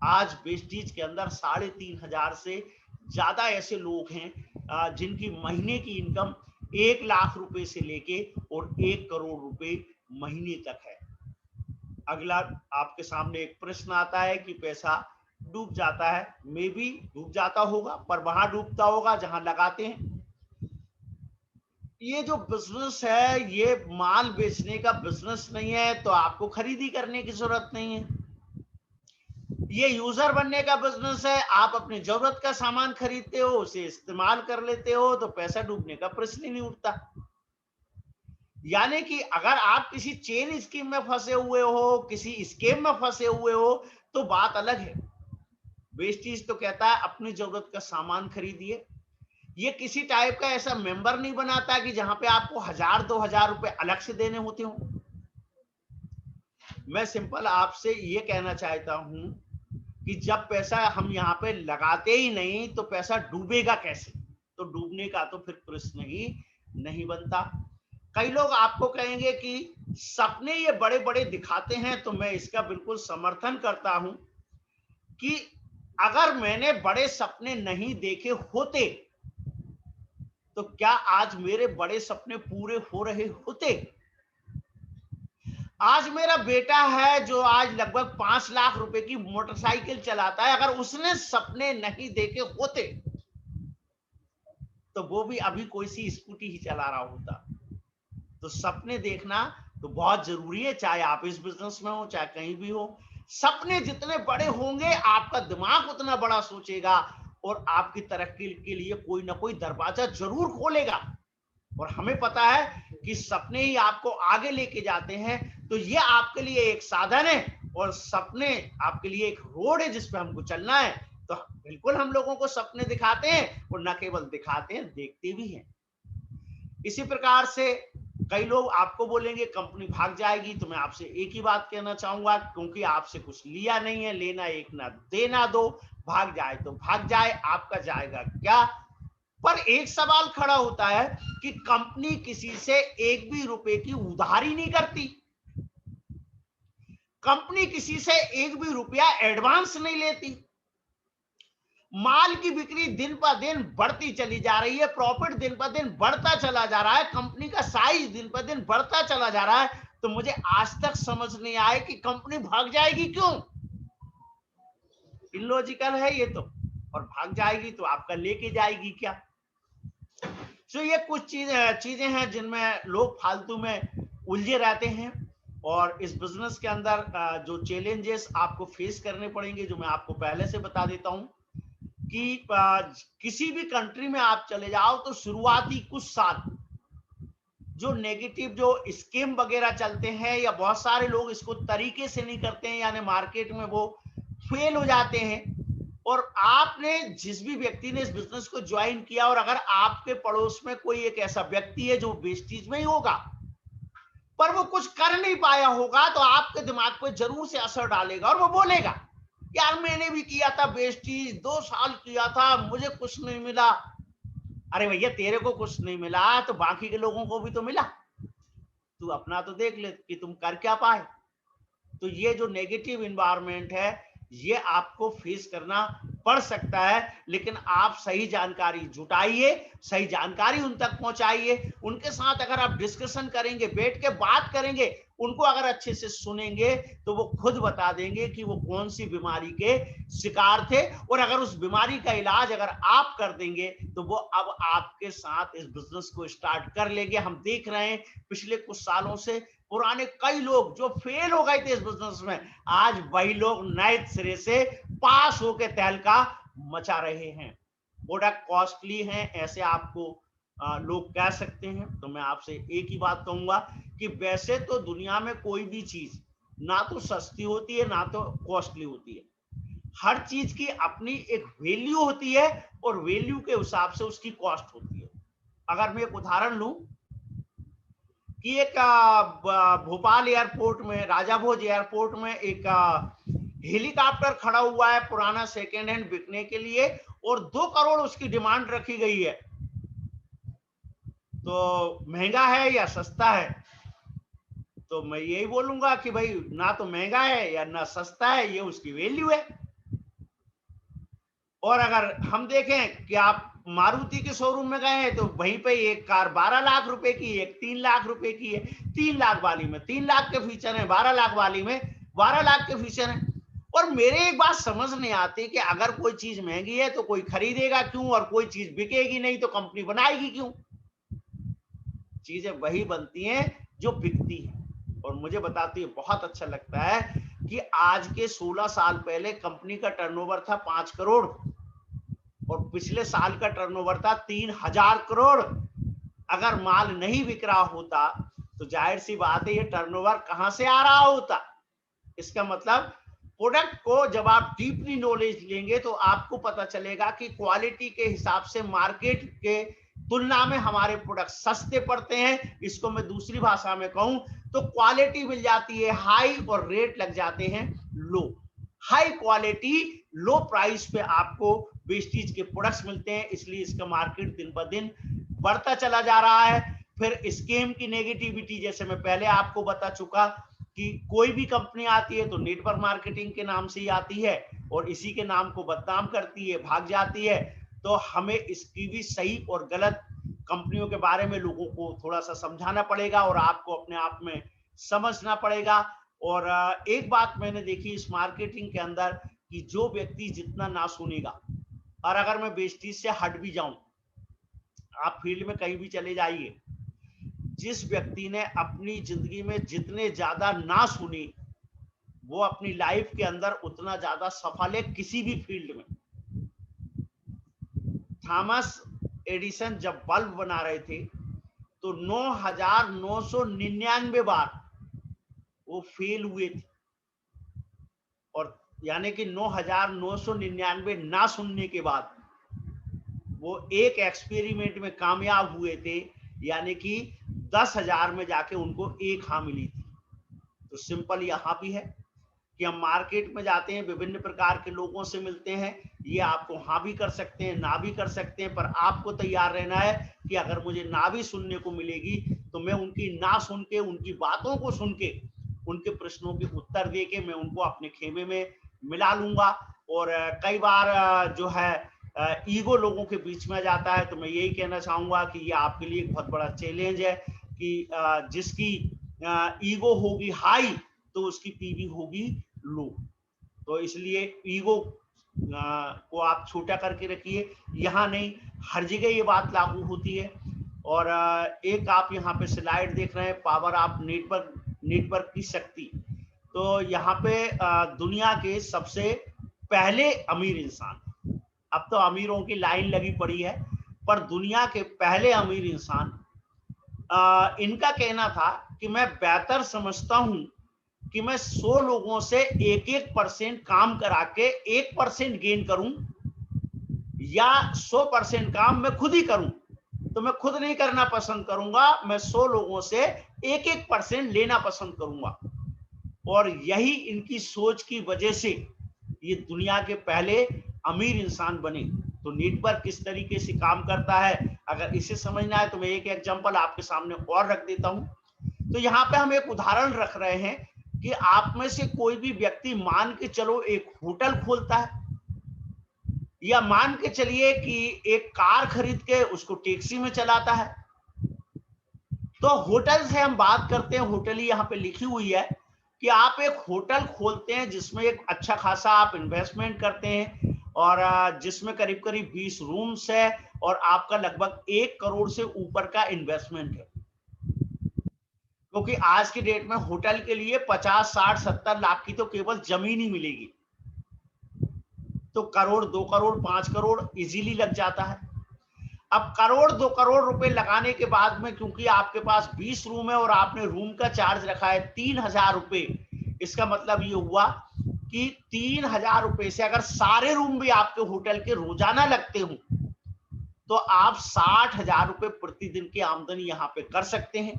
आज वेस्टीज के अंदर 3,500 से ज्यादा ऐसे लोग हैं जिनकी महीने की इनकम 1 लाख रुपए से लेके और 1 करोड़ रुपए महीने तक है। अगला आपके सामने एक प्रश्न आता है कि पैसा डूब जाता है, मे भी डूब जाता होगा, पर वहां डूबता होगा जहां लगाते हैं। ये जो बिजनेस है ये माल बेचने का बिजनेस नहीं है, तो आपको खरीदी करने की जरूरत नहीं है। ये यूजर बनने का बिजनेस है, आप अपनी जरूरत का सामान खरीदते हो, उसे इस्तेमाल कर लेते हो, तो पैसा डूबने का प्रश्न ही नहीं उठता। यानी कि अगर आप किसी चेन स्कीम में फंसे हुए हो, किसी स्कीम में फंसे हुए हो, तो बात अलग है। वेस्टीज तो कहता है अपनी जरूरत का सामान खरीदिए। ये किसी टाइप का ऐसा मेंबर नहीं बनाता कि जहां पे आपको 1,000-2,000 रुपए अलग से देने होते हो। मैं सिंपल आपसे ये कहना चाहता हूं कि जब पैसा हम यहाँ पे लगाते ही नहीं तो पैसा डूबेगा कैसे। तो डूबने का तो फिर प्रश्न ही नहीं बनता। कई लोग आपको कहेंगे कि सपने ये बड़े बड़े दिखाते हैं, तो मैं इसका बिल्कुल समर्थन करता हूं कि अगर मैंने बड़े सपने नहीं देखे होते तो क्या आज मेरे बड़े सपने पूरे हो रहे होते। आज मेरा बेटा है जो आज लगभग 5 लाख रुपए की मोटरसाइकिल चलाता है, अगर उसने सपने नहीं देखे होते तो वो भी अभी कोई सी स्कूटी ही चला रहा होता। तो सपने देखना तो बहुत जरूरी है, चाहे आप इस बिजनेस में हो चाहे कहीं भी हो। सपने जितने बड़े होंगे आपका दिमाग उतना बड़ा सोचेगा और आपकी तरक्की के लिए कोई ना कोई दरवाजा जरूर खोलेगा। और हमें पता है कि सपने ही आपको आगे लेके जाते हैं। तो ये आपके लिए एक साधन है और सपने आपके लिए एक रोड है जिस पे हमको चलना है। तो बिल्कुल हम लोगों को सपने दिखाते हैं और न केवल दिखाते हैं, देखते भी हैं। इसी प्रकार से कई लोग आपको बोलेंगे कंपनी भाग जाएगी, तो मैं आपसे एक ही बात कहना चाहूंगा, क्योंकि आपसे कुछ लिया नहीं है, लेना एक ना देना दो। भाग जाए तो भाग जाए, आपका जाएगा क्या। पर एक सवाल खड़ा होता है कि कंपनी किसी से एक भी रुपए की उधारी नहीं करती, कंपनी किसी से एक भी रुपया एडवांस नहीं लेती। माल की बिक्री दिन पर दिन बढ़ती चली जा रही है, प्रॉफिट दिन पर दिन बढ़ता चला जा रहा है, कंपनी का साइज दिन पर दिन बढ़ता चला जा रहा है। तो मुझे आज तक समझ नहीं आया कि कंपनी भाग जाएगी क्यों। इलॉजिकल है ये तो। और भाग जाएगी तो आपका लेके जाएगी क्या। तो ये कुछ चीजें हैं जिनमें लोग फालतू में उलझे रहते हैं। और इस बिजनेस के अंदर जो चैलेंजेस आपको फेस करने पड़ेंगे, जो मैं आपको पहले से बता देता हूं कि किसी भी कंट्री में आप चले जाओ तो शुरुआती कुछ साल जो नेगेटिव जो स्कीम वगैरह चलते हैं या बहुत सारे लोग इसको तरीके से नहीं करते हैं, यानी मार्केट में वो फेल हो जाते हैं। और आपने जिस भी व्यक्ति ने इस बिजनेस को ज्वाइन किया और अगर आपके पड़ोस में कोई एक ऐसा व्यक्ति है जो वेस्टीज में ही होगा पर वो कुछ कर नहीं पाया होगा, तो आपके दिमाग पर जरूर से असर डालेगा और वो बोलेगा यार मैंने भी किया था वेस्टीज, 2 साल किया था, मुझे कुछ नहीं मिला। अरे भैया तेरे को कुछ नहीं मिला तो बाकी के लोगों को भी तो मिला, तू अपना तो देख ले कि तुम कर क्या पाए। तो ये जो नेगेटिव एनवायरनमेंट है ये आपको फेस करना पड़ सकता है, लेकिन आप सही जानकारी जुटाइए, सही जानकारी उन तक पहुंचाइए। उनके साथ अगर आप डिस्कशन करेंगे, बैठ के बात करेंगे, उनको अगर अच्छे से सुनेंगे तो वो खुद बता देंगे कि वो कौन सी बीमारी के शिकार थे, और अगर उस बीमारी का इलाज अगर आप कर देंगे तो वो अब आपके साथ इस बिजनेस को स्टार्ट कर लेंगे। हम देख रहे हैं पिछले कुछ सालों से पुराने कई लोग जो फेल हो गए थे इस बिजनेस में, आज वही लोग नए सिरे से पास होकर तहलका मचा रहे हैं। प्रोडक्ट कॉस्टली हैं ऐसे आपको लोग कह सकते हैं। तो मैं आपसे एक ही बात कहूंगा कि वैसे तो दुनिया में कोई भी चीज ना तो सस्ती होती है ना तो कॉस्टली होती है। हर चीज की अपनी एक वैल्यू होती है और वैल्यू के हिसाब से उसकी कॉस्ट होती है। अगर मैं एक उदाहरण लूं कि एक भोपाल एयरपोर्ट में, राजा भोज एयरपोर्ट में एक हेलीकॉप्टर खड़ा हुआ है पुराना सेकेंड हैंड बिकने के लिए, और 2 करोड़ उसकी डिमांड रखी गई है। तो महंगा है या सस्ता है? तो मैं यही बोलूंगा कि भाई ना तो महंगा है या ना सस्ता है, ये उसकी वैल्यू है। और अगर हम देखें कि आप मारुति के शोरूम में गए हैं तो वहीं पे एक कार 12 लाख रुपए की, एक 3 लाख रुपए की है। 3 लाख वाली में 3 लाख के फीचर हैं, 12 लाख वाली में 12 लाख के फीचर हैं। और मेरे एक बात समझ नहीं आती कि अगर कोई चीज महंगी है तो कोई खरीदेगा क्यों, और कोई चीज बिकेगी नहीं तो कंपनी बनाएगी क्यों? चीजें वही बनती हैं जो बिकती है। और मुझे बताती है बहुत अच्छा लगता है कि आज के 16 साल पहले कंपनी का टर्नओवर था 5 करोड़ और पिछले साल का टर्नओवर था 3000 करोड़। अगर माल नहीं बिक रहा होता तो जाहिर सी बात है ये टर्नओवर कहां से आ रहा होता। इसका मतलब प्रोडक्ट को जब आप डीपली नॉलेज लेंगे तो आपको पता चलेगा कि क्वालिटी के हिसाब से मार्केट के तुलना में हमारे प्रोडक्ट सस्ते पड़ते हैं। इसको मैं दूसरी भाषा में कहूं तो क्वालिटी मिल जाती है हाई और रेट लग जाते हैं लो। हाई क्वालिटी लो प्राइस पे आपको वेस्टीज के प्रोडक्ट्स मिलते हैं, इसलिए इसका मार्केट दिन ब दिन बढ़ता चला जा रहा है। फिर स्कैम की नेगेटिविटी, जैसे मैं पहले आपको बता चुका कि कोई भी कंपनी आती है तो नेटवर्क मार्केटिंग के नाम से ही आती है और इसी के नाम को बदनाम करती है, भाग जाती है। तो हमें इसकी भी सही और गलत कंपनियों के बारे में लोगों को थोड़ा सा समझाना पड़ेगा और आपको अपने आप में समझना पड़ेगा। और एक बात मैंने देखी इस मार्केटिंग के अंदर कि जो व्यक्ति जितना ना सुनेगा, और अगर मैं वेस्टीज से हट भी जाऊं, आप फील्ड में कहीं भी चले जाइए, जिस व्यक्ति ने अपनी जिंदगी में जितने ज्यादा ना सुनी वो अपनी लाइफ के अंदर उतना ज्यादा सफल है किसी भी फील्ड में। थॉमस एडिसन जब बल्ब बना रहे थे तो 9999 बार वो फेल हुए थे, और यानी कि 9999 ना सुनने के बाद वो एक एक्सपेरिमेंट में कामयाब हुए थे, यानी कि 10,000 में जाके उनको एक हाँ मिली थी। तो सिंपल यहाँ भी है कि हम मार्केट में जाते हैं, विभिन्न प्रकार के लोगों से मिलते हैं, ये आपको हाँ भी कर सकते हैं ना भी कर सकते हैं, पर आपको तैयार रहना है कि अगर मुझे ना भी सुनने को मिलेगी तो मैं उनकी ना सुन के, उनकी बातों को सुन के, उनके प्रश्नों के उत्तर दे के मैं उनको अपने खेमे में मिला लूंगा। और कई बार जो है ईगो लोगों के बीच में जाता है, तो मैं यही कहना चाहूंगा कि ये आपके लिए एक बहुत बड़ा चैलेंज है कि जिसकी ईगो होगी हाई तो उसकी पीवी होगी लो। तो इसलिए ईगो को आप छोटा करके रखिए, यहाँ नहीं हर जगह ये बात लागू होती है। और एक आप यहाँ पे स्लाइड देख रहे हैं, पावर ऑफ नेटवर्क की शक्ति। तो यहाँ पे दुनिया के सबसे पहले अमीर इंसान, अब तो अमीरों की लाइन लगी पड़ी है, पर दुनिया के पहले अमीर इंसान, इनका कहना था कि मैं बेहतर समझता हूं कि मैं 100 लोगों से 1-1% काम करा के 1% गेन करूं, या 100% काम मैं खुद ही करूं। तो मैं खुद नहीं करना पसंद करूंगा, मैं 100 लोगों से 1-1% लेना पसंद करूंगा। और यही इनकी सोच की वजह से ये दुनिया के पहले अमीर इंसान बने। तो नेटवर्क किस तरीके से काम करता है, अगर इसे समझना है तो मैं एक एग्जांपल आपके सामने और रख देता हूं। तो यहाँ पे हम एक उदाहरण रख रहे हैं कि आप में से कोई भी व्यक्ति मान के चलो एक होटल खोलता है, या मान के चलिए कि एक कार खरीद के उसको टैक्सी में चलाता है। तो होटल से हम बात करते हैं, होटल ही यहाँ पे लिखी हुई है कि आप एक होटल खोलते हैं जिसमें एक अच्छा खासा आप इन्वेस्टमेंट करते हैं, और जिसमें करीब करीब 20 रूम्स है, और आपका लगभग 1 करोड़ से ऊपर का इन्वेस्टमेंट है। क्योंकि आज की डेट में होटल के लिए 50, 60, 70 लाख की तो केवल जमीन ही मिलेगी, तो करोड़, 2 करोड़, 5 करोड़ इजीली लग जाता है। अब करोड़, 2 करोड़ रुपए लगाने के बाद में, क्योंकि आपके पास 20 रूम है और आपने रूम का चार्ज रखा है 3000 रुपए, इसका मतलब ये हुआ कि 3000 रुपए से अगर सारे रूम भी आपके होटल के रोजाना लगते हो, तो आप 60,000 रुपए प्रतिदिन की आमदनी यहां पे कर सकते हैं।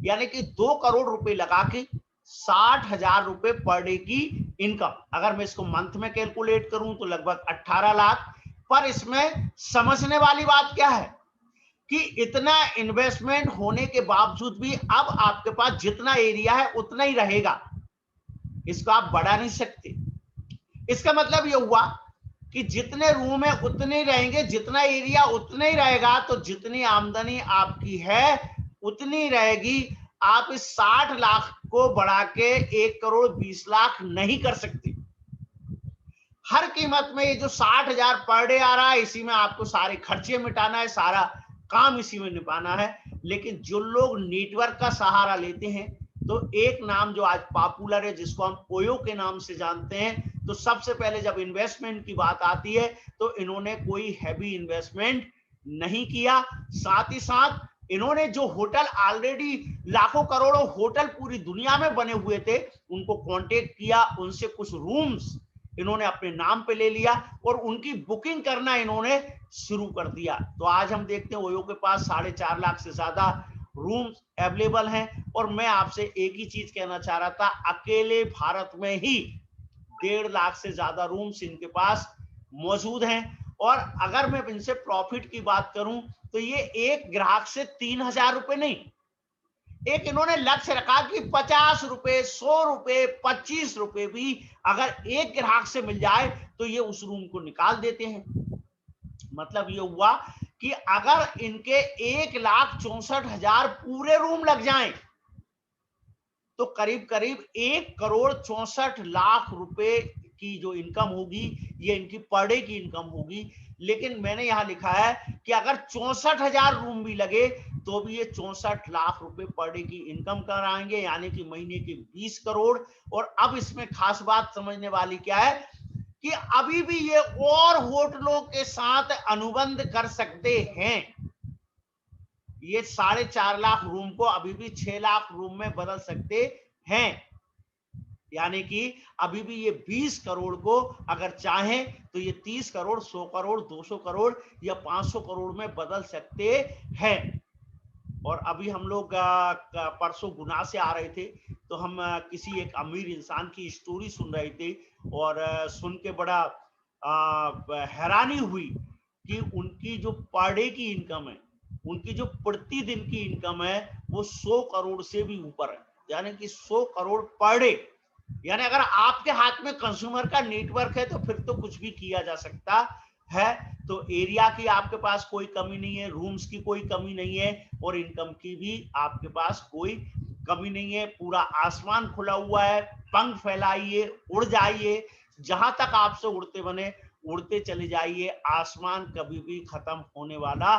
यानी कि 2 करोड़ रुपए लगा के 60,000 रुपए पर डे की इनकम, अगर मैं इसको मंथ में कैलकुलेट करूं तो लगभग 18 लाख। पर इसमें समझने वाली बात क्या है कि इतना इन्वेस्टमेंट होने के बावजूद भी अब आपके पास जितना एरिया है उतना ही रहेगा, इसको आप बढ़ा नहीं सकते। इसका मतलब यह हुआ कि जितने रूम है उतने ही रहेंगे, जितना एरिया उतना ही रहेगा, तो जितनी आमदनी आपकी है उतनी रहेगी। आप इस 60 लाख को बढ़ा के 1 करोड़ 20 लाख नहीं कर सकते। हर कीमत में ये जो 60,000 पर डे आ रहा है, इसी में आपको सारे खर्चे मिटाना है, सारा काम इसी में निभाना है। लेकिन जो लोग नेटवर्क का सहारा लेते हैं, तो एक नाम जो आज पॉपुलर है, जिसको हम ओयो के नाम से जानते हैं, तो सबसे पहले जब इन्वेस्टमेंट की बात आती है तो इन्होंने कोई हैवी इन्वेस्टमेंट नहीं किया। साथ ही साथ इन्होंने जो होटल ऑलरेडी लाखों करोड़ों होटल पूरी दुनिया में बने हुए थे, उनको कांटेक्ट किया, उनसे कुछ रूम्स इन्होंने अपने नाम पे ले लिया और उनकी बुकिंग करना इन्होंने शुरू कर दिया। तो आज हम देखते हैं ओयो के पास 4.5 लाख से ज्यादा रूम्स अवेलेबल हैं। और मैं आपसे एक ही चीज कहना चाह रहा था, अकेले भारत में ही 1.5 लाख से ज्यादा रूम्स इनके पास मौजूद हैं। और अगर मैं इनसे प्रॉफिट की बात करूं तो ये एक ग्राहक से 3,000 रुपए नहीं, एक इन्होंने लक्ष्य रखा कि 50 रुपए, 100 रुपए, 25 रुपए भी अगर एक ग्राहक से मिल जाए तो ये उस रूम को निकाल देते हैं। मतलब ये हुआ कि अगर इनके 1,64,000 पूरे रूम लग जाएं, तो करीब करीब 1 करोड़ 64 लाख रुपए की जो इनकम होगी, ये इनकी पर डे की इनकम होगी। लेकिन मैंने यहां लिखा है कि अगर 64,000 रूम भी लगे तो भी ये 64 लाख रुपए पर डे की इनकम कराएंगे, यानी कि महीने के 20 करोड़। और अब इसमें खास बात समझने वाली क्या है कि अभी भी ये और होटलों के साथ अनुबंध कर सकते हैं। ये 4.5 लाख रूम को अभी भी 6 लाख रूम में बदल सकते हैं, यानी कि अभी भी ये 20 करोड़ को अगर चाहें तो ये 30 करोड़, 100 करोड़, 200 करोड़ या 500 करोड़ में बदल सकते हैं। और अभी हम लोग परसों गुना से आ रहे थे, तो हम किसी एक अमीर इंसान की स्टोरी सुन रहे थे, और सुन के बड़ा हैरानी हुई कि उनकी जो पर डे की इनकम है, उनकी जो प्रतिदिन की इनकम है, वो 100 करोड़ से भी ऊपर है, यानी कि 100 करोड़ पर डे। यानी अगर आपके हाथ में कंज्यूमर का नेटवर्क है तो फिर तो कुछ भी किया जा सकता है। तो एरिया की आपके पास कोई कमी नहीं है, रूम्स की कोई कमी नहीं है, और इनकम की भी आपके पास कोई कमी नहीं है। पूरा आसमान खुला हुआ है, पंख फैलाइए, उड़ जाइए, जहां तक आपसे उड़ते बने उड़ते चले जाइए, आसमान कभी भी खत्म होने वाला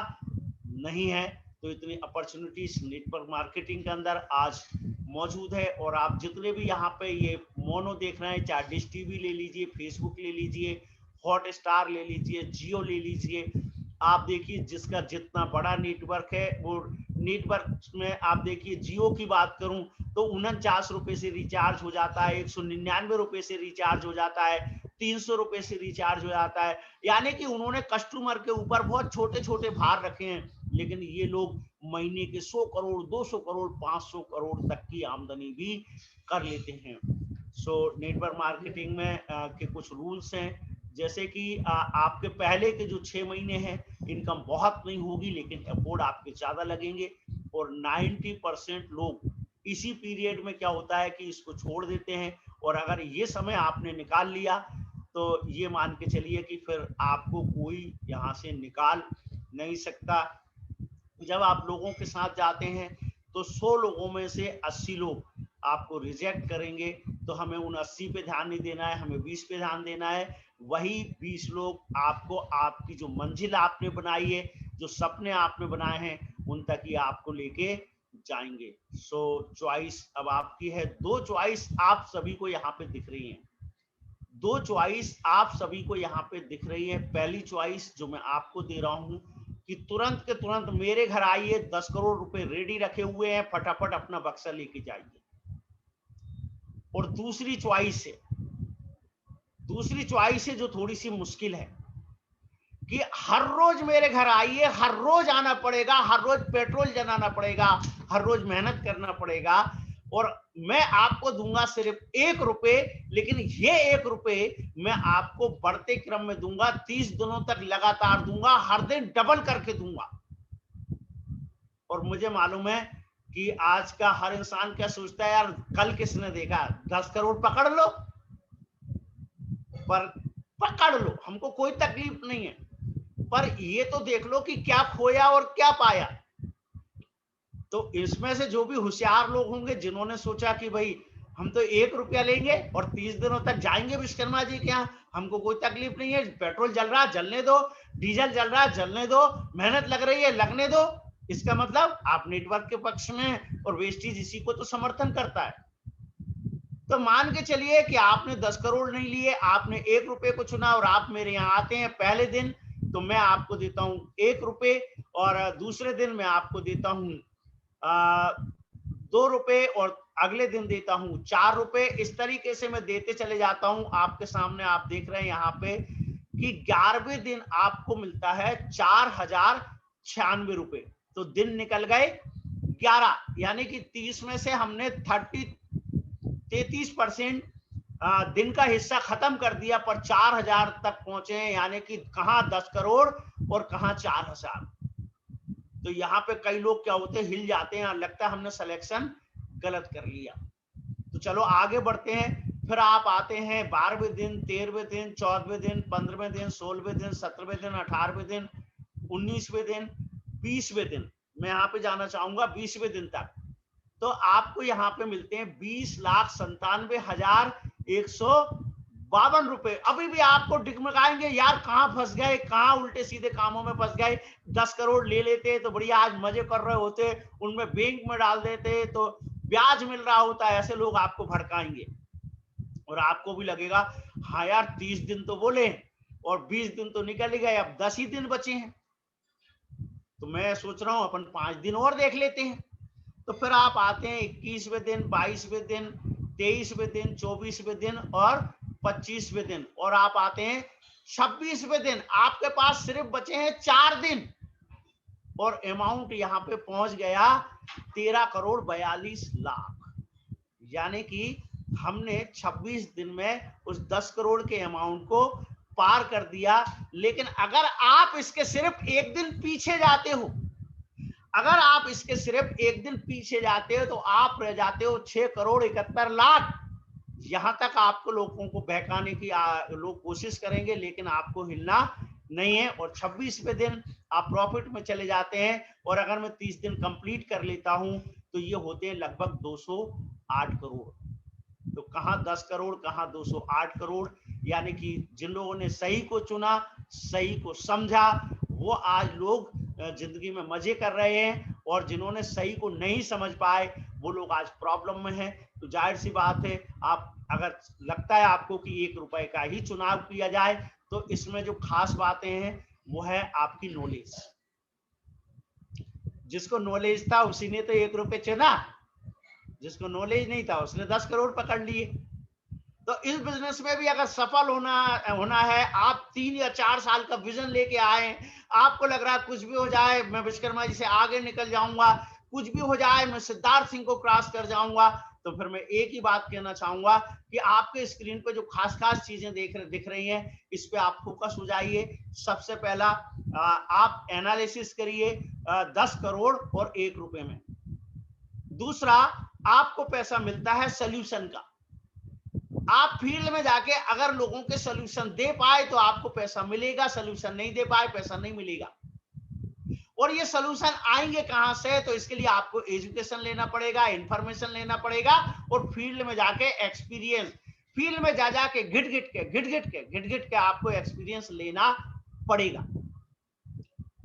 नहीं है। तो इतनी अपॉर्चुनिटीज नेटवर्क मार्केटिंग के अंदर आज मौजूद है। और आप जितने भी यहाँ पे ये मोनो देख रहे हैं, चाहे डिश टीवी ले लीजिए, फेसबुक ले लीजिए, हॉटस्टार ले लीजिए, जियो ले लीजिए, आप देखिए जिसका जितना बड़ा नेटवर्क है, वो नेटवर्क में आप देखिए, जियो की बात करूं तो 49 रुपए से रिचार्ज हो जाता है, 199 रुपए से रिचार्ज हो जाता है, 300 रुपए से रिचार्ज हो जाता है। यानी कि उन्होंने कस्टमर के ऊपर बहुत छोटे छोटे भार रखे हैं, लेकिन ये लोग महीने के 100 करोड़, 200 करोड़, 500 करोड़ तक की आमदनी भी कर लेते हैं। सो नेटवर्क मार्केटिंग में के कुछ रूल्स हैं, जैसे कि आपके पहले के जो 6 महीने हैं इनकम बहुत नहीं होगी, लेकिन एफोर्ड आपके ज्यादा लगेंगे। और 90% लोग इसी पीरियड में क्या होता है कि इसको छोड़ देते हैं, और अगर ये समय आपने निकाल लिया तो ये मान के चलिए कि फिर आपको कोई यहाँ से निकाल नहीं सकता। जब आप लोगों के साथ जाते हैं तो 100 लोगों में से 80 लोग आपको रिजेक्ट करेंगे, तो हमें उन 80 पे ध्यान नहीं देना है, हमें 20 पे ध्यान देना है। वही 20 लोग आपको आपकी जो मंजिल आपने बनाई है, जो सपने आपने बनाए हैं, उन तक ही आपको लेके जाएंगे। सो चॉइस अब आपकी है। 2 चॉइस आप सभी को यहाँ पे दिख रही हैं, 2 चॉइस आप सभी को यहाँ पे दिख रही है। पहली चॉइस जो मैं आपको दे रहा हूँ कि तुरंत के तुरंत मेरे घर आइए, 10 करोड़ रुपए रेडी रखे हुए हैं, फटाफट अपना बक्सा लेके जाइए। और दूसरी चॉइस है जो थोड़ी सी मुश्किल है कि हर रोज मेरे घर आइए, हर रोज आना पड़ेगा, हर रोज पेट्रोल जलाना पड़ेगा, हर रोज मेहनत करना पड़ेगा, और मैं आपको दूंगा सिर्फ 1 रुपए, लेकिन ये 1 रुपए मैं आपको बढ़ते क्रम में दूंगा, 30 दिनों तक लगातार दूंगा, हर दिन डबल करके दूंगा। और मुझे मालूम है कि आज का हर इंसान क्या सोचता है, यार कल किसने देखा, 10 करोड़ पकड़ लो, पर पकड़ लो, हमको कोई तकलीफ नहीं है, पर ये तो देख लो कि क्या खोया और क्या पाया। तो इसमें से जो भी होशियार लोग होंगे जिन्होंने सोचा कि भाई हम तो 1 रुपया लेंगे और 30 दिनों तक जाएंगे विश्वकर्मा जी के यहाँ, हमको कोई तकलीफ नहीं है, पेट्रोल जल रहा है जलने दो, डीजल जल रहा है जलने दो, मेहनत लग रही है लगने दो, इसका मतलब आप नेटवर्क के पक्ष में, और वेस्टेज इसी को तो समर्थन करता है। तो मान के चलिए कि आपने 10 करोड़ नहीं लिए, आपने 1 रुपए को चुना और आप मेरे यहाँ आते हैं पहले दिन, तो मैं आपको देता हूं 1 रुपए, और दूसरे दिन मैं आपको देता हूं 2 रुपए, और अगले दिन देता हूं 4 रुपए। इस तरीके से मैं देते चले जाता हूं। आपके सामने आप देख रहे हैं यहाँ पे कि 11वें दिन आपको मिलता है 4096 रुपए। तो दिन निकल गए 11, यानी कि 30 में से हमने 33% दिन का हिस्सा खत्म कर दिया, पर 4000 तक पहुंचे हैं, यानी कि कहां 10 करोड़ और कहां 4000। तो यहाँ पे कई लोग क्या होते हैं, हिल जाते हैं, लगता है हमने सिलेक्शन गलत कर लिया। तो चलो आगे बढ़ते हैं। फिर आप आते हैं 12वें दिन, 13वें दिन, 14वें दिन, 15वें दिन, 16वें दिन, 17वें दिन, 18वें दिन, 19वें दिन, 20वें दिन। मैं यहाँ पे जाना चाहूंगा 20वें दिन तक। तो आपको यहाँ पे मिलते हैं 20,97,152 रुपए। अभी भी आपको डिगमगाएंगे, यार कहाँ फंस गए, कहाँ उल्टे सीधे कामों में फंस गए। 10 करोड़ ले लेते तो बढ़िया, आज मजे कर रहे होते, उनमें बैंक में डाल देते तो ब्याज मिल रहा होता। ऐसे लोग आपको भड़काएंगे और आपको भी लगेगा हाँ यार 30 दिन तो बोले और 20 दिन तो निकल ही गए, अब 10 ही दिन बचे हैं, तो मैं सोच रहा हूं अपन 5 दिन और देख लेते हैं। तो फिर आप आते हैं 21वें दिन, 22वें दिन, 23वें दिन, 24वें दिन और 25वें दिन, और आप आते हैं 26वें दिन। आपके पास सिर्फ बचे हैं 4 दिन, और अमाउंट यहाँ पे पहुंच गया 13 करोड़ 42 लाख। यानी कि हमने 26 दिन में उस 10 करोड़ के अमाउंट को पार कर दिया। लेकिन अगर आप इसके सिर्फ 1 दिन पीछे जाते हो, अगर आप इसके सिर्फ 1 दिन पीछे जाते हो, तो आप रह जाते हो 6 करोड़ 71 लाख। यहां तक आपको लोगों को बहकाने की लोग कोशिश करेंगे, लेकिन आपको हिलना नहीं है। और 26वें दिन आप प्रॉफिट में चले जाते हैं, और अगर मैं 30 दिन कंप्लीट कर लेता हूं तो ये होते हैं लगभग 208 करोड़। तो कहां 10 करोड़, कहां 208 करोड़। यानी कि जिन लोगों ने सही को चुना, सही को समझा, वो आज लोग जिंदगी में मजे कर रहे हैं, और जिन्होंने सही को नहीं समझ पाए वो लोग आज प्रॉब्लम में हैं। तो जाहिर सी बात है, आप अगर लगता है आपको कि 1 रुपए का ही चुनाव किया जाए, तो इसमें जो खास बातें हैं वो है आपकी नॉलेज। जिसको नॉलेज था उसी ने तो 1 रुपए चुना, जिसको नॉलेज नहीं था उसने 10 करोड़ पकड़ लिए। तो इस बिजनेस में भी अगर सफल होना है, आप 3 या 4 साल का विजन लेके आए, आपको लग रहा है कुछ भी हो जाए मैं विश्वकर्मा जी से आगे निकल जाऊंगा, कुछ भी हो जाए मैं सिद्धार्थ सिंह को क्रॉस कर जाऊंगा, तो फिर मैं एक ही बात कहना चाहूंगा कि आपके स्क्रीन पे जो खास खास चीजें दिख रही हैं, इस पे आप फोकस हो जाइए। सबसे पहला आप एनालिसिस करिए 10 करोड़ और 1 रुपए में। दूसरा, आपको पैसा मिलता है सोल्यूशन का। आप फील्ड में जाके अगर लोगों के सोल्यूशन दे पाए तो आपको पैसा मिलेगा, सोल्यूशन नहीं दे पाए पैसा नहीं मिलेगा। और ये सोल्यूशन आएंगे कहां से? तो इसके लिए आपको एजुकेशन लेना पड़ेगा, इंफॉर्मेशन लेना पड़ेगा, और फील्ड में जाके एक्सपीरियंस, फील्ड में जा जाके घिट के आपको एक्सपीरियंस लेना पड़ेगा।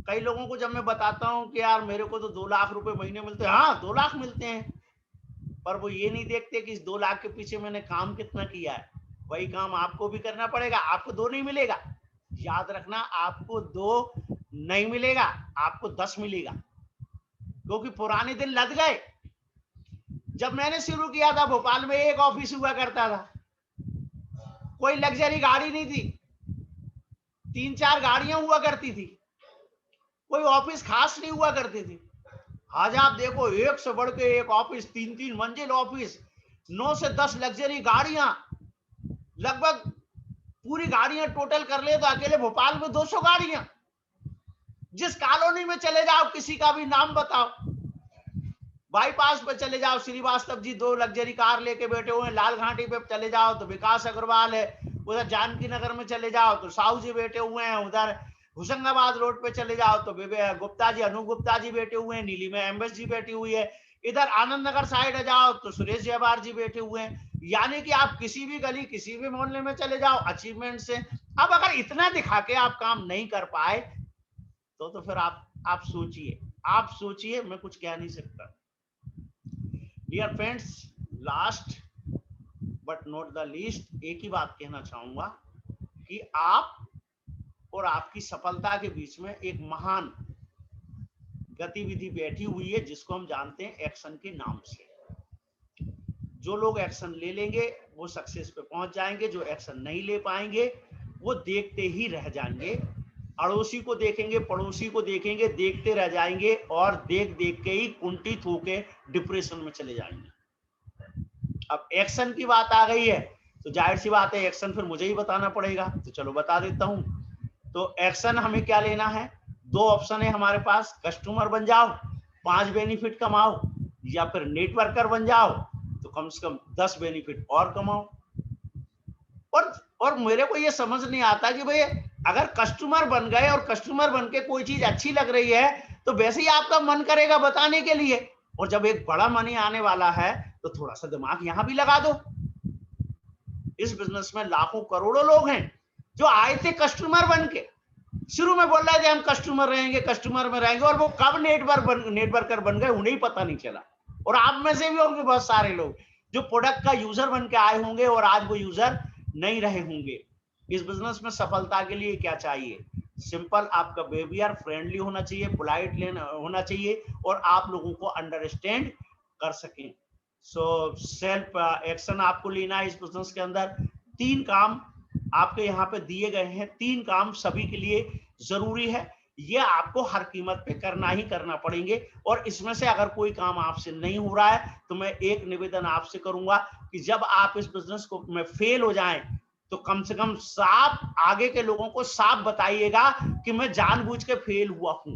कई लोगों को जब मैं बताता हूं कि यार मेरे को तो 2 लाख रुपए महीने मिलते हैं, हाँ 2 लाख मिलते हैं, पर वो ये नहीं देखते कि इस 2 लाख के पीछे मैंने काम कितना किया है। वही काम आपको भी करना पड़ेगा। आपको 2 नहीं मिलेगा, याद रखना, आपको 2 नहीं मिलेगा, आपको 10 मिलेगा, क्योंकि पुराने दिन लद गए। जब मैंने शुरू किया था भोपाल में एक ऑफिस हुआ करता था, कोई लग्जरी गाड़ी नहीं थी, 3-4 गाड़ियां हुआ करती थी, कोई ऑफिस खास नहीं हुआ करती थी। आज आप देखो एक से बढ़ के एक ऑफिस, 3-3 मंजिल ऑफिस, 9 से 10 लग्जरी गाड़ियां, लगभग पूरी गाड़ियां टोटल कर ले तो अकेले भोपाल में 200 गाड़ियां। जिस कॉलोनी में चले जाओ, किसी का भी नाम बताओ, बाईपास पे चले जाओ, श्रीवास्तव जी 2 लग्जरी कार लेके बैठे हुए हैं, लाल घाटी पे चले जाओ तो विकास अग्रवाल है, उधर जानकी नगर में चले जाओ तो साहू जी बैठे हुए हैं, उधर होशंगाबाद रोड पे चले जाओ तो गुप्ता जी, अनु गुप्ता जी बैठे हुए हैं, नीली में एमएस जी बैठी हुई है, इधर आनंद नगर साइड जाओ तो सुरेश जयवार जी बैठे हुए हैं। यानी कि आप किसी भी गली, किसी भी मोहल्ले में चले जाओ, अचीवमेंट से। अब अगर इतना दिखा के आप काम नहीं कर पाए तो फिर आप सोचिए, मैं कुछ कह नहीं सकता। Dear friends, last but not the least, एक ही बात कहना चाहूंगा कि आप और आपकी सफलता के बीच में एक महान गतिविधि बैठी हुई है, जिसको हम जानते हैं एक्शन के नाम से। जो लोग एक्शन ले लेंगे वो सक्सेस पे पहुंच जाएंगे, जो एक्शन नहीं ले पाएंगे वो देखते ही रह जाएंगे, अड़ोसी को देखेंगे, पड़ोसी को देखेंगे, देखते रह जाएंगे, और देख देख के ही कुंठित होके डिप्रेशन में चले जाएंगे। अब एक्शन की बात आ गई है तो जाहिर सी बात है एक्शन फिर मुझे ही बताना पड़ेगा, तो चलो बता देता हूं। तो एक्शन हमें क्या लेना है? 2 ऑप्शन है हमारे पास, कस्टमर बन जाओ 5 बेनिफिट कमाओ, या फिर नेटवर्कर बन जाओ तो कम से कम 10 बेनिफिट और कमाओ। और मेरे को ये समझ नहीं आता कि भाई अगर कस्टमर बन गए और कस्टमर बन के कोई चीज अच्छी लग रही है तो वैसे ही आपका मन करेगा बताने के लिए, और जब एक बड़ा मनी आने वाला है तो थोड़ा सा दिमाग यहां भी लगा दो। इस बिजनेस में लाखों करोड़ों लोग हैं जो आए थे कस्टमर बन के, शुरू में बोल रहे थे हम कस्टमर रहेंगे, कस्टमर में रहेंगे, और वो कब नेटवर्कर बन गए उन्हें पता नहीं चला। और आप में से भी होंगे बहुत सारे लोग जो प्रोडक्ट का यूजर बन के आए होंगे और आज वो यूजर नहीं रहे होंगे। इस बिजनेस में सफलता के लिए क्या चाहिए? सिंपल, आपका बिहेवियर फ्रेंडली होना चाहिए, पोलाइट होना चाहिए, और आप लोगों को अंडरस्टैंड कर सकें। सो सेल्फ एक्शन आपको लेना है इस बिजनेस के अंदर। 3 काम आपके यहाँ पे दिए गए हैं, 3 काम सभी के लिए जरूरी है, ये आपको हर कीमत पे करना ही करना पड़ेंगे। और इसमें से अगर कोई काम आपसे नहीं हो रहा है तो मैं एक निवेदन आपसे करूंगा कि जब आप इस बिजनेस को में फेल हो जाएं तो कम से कम साफ आगे के लोगों को साफ बताइएगा कि मैं जानबूझ के फेल हुआ हूं।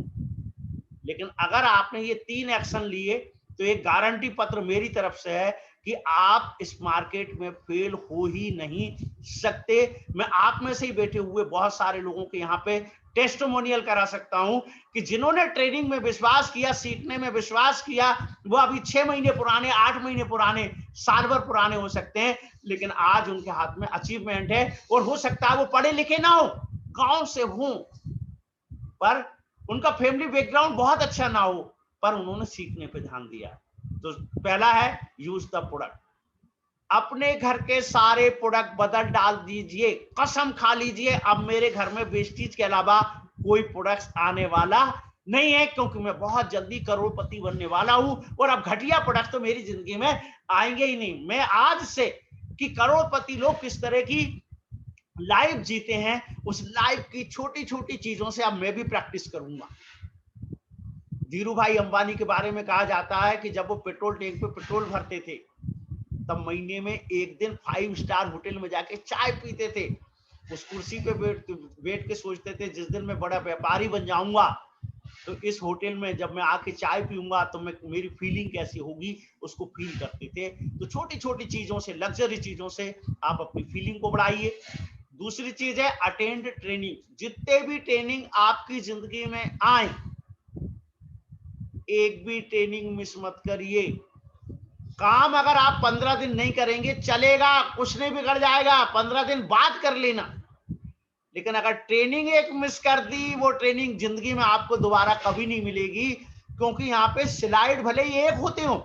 लेकिन अगर आपने ये 3 एक्शन लिए तो एक गारंटी पत्र मेरी तरफ से है कि आप इस मार्केट में फेल हो ही नहीं सकते। मैं आप में से ही बैठे हुए बहुत सारे लोगों के यहाँ पे टेस्टिमोनियल करा सकता हूं कि जिन्होंने ट्रेनिंग में विश्वास किया, सीखने में विश्वास किया, वो अभी 6 महीने पुराने, 8 महीने पुराने, साल भर पुराने हो सकते हैं, लेकिन आज उनके हाथ में अचीवमेंट है। और हो सकता है वो पढ़े लिखे ना हो, गांव से हो, पर उनका फैमिली बैकग्राउंड बहुत अच्छा ना हो, पर उन्होंने सीखने पे ध्यान दिया। तो पहला है यूज द प्रोडक्ट। अपने घर के सारे प्रोडक्ट बदल डाल दीजिए, कसम खा लीजिए अब मेरे घर में वेस्टेज के अलावा कोई प्रोडक्ट्स आने वाला नहीं है, क्योंकि मैं बहुत जल्दी करोड़पति बनने वाला हूं, और अब घटिया प्रोडक्ट तो मेरी जिंदगी में आएंगे ही नहीं। मैं आज से कि करोड़पति लोग किस तरह की लाइफ जीते हैं, उस लाइफ की छोटी छोटी चीजों से अब मैं भी प्रैक्टिस करूंगा। धीरू भाई अंबानी के बारे में कहा जाता है कि जब वो पेट्रोल टैंक पे पेट्रोल भरते थे तब महीने में एक दिन 5 स्टार होटल में जाके चाय पीते थे। उस कुर्सी पे बैठ के सोचते थे जिस दिन मैं बड़ा व्यापारी बन जाऊंगा तो इस होटल में जब मैं आके चाय पीऊंगा तो मैं मेरी फीलिंग कैसी होगी उसको फील करते थे। तो छोटी छोटी चीजों से, लग्जरी चीजों से आप अपनी फीलिंग को बढ़ाइए। दूसरी चीज है अटेंड ट्रेनिंग। जितने भी ट्रेनिंग आपकी जिंदगी में आए, एक भी ट्रेनिंग मिस मत करिए। काम अगर आप 15 दिन नहीं करेंगे चलेगा, कुछ नहीं बिगड़ जाएगा, 15 दिन बाद कर लेना। लेकिन अगर ट्रेनिंग एक मिस कर दी, वो ट्रेनिंग जिंदगी में आपको दोबारा कभी नहीं मिलेगी। क्योंकि यहाँ पे स्लाइड भले ही एक होते हो,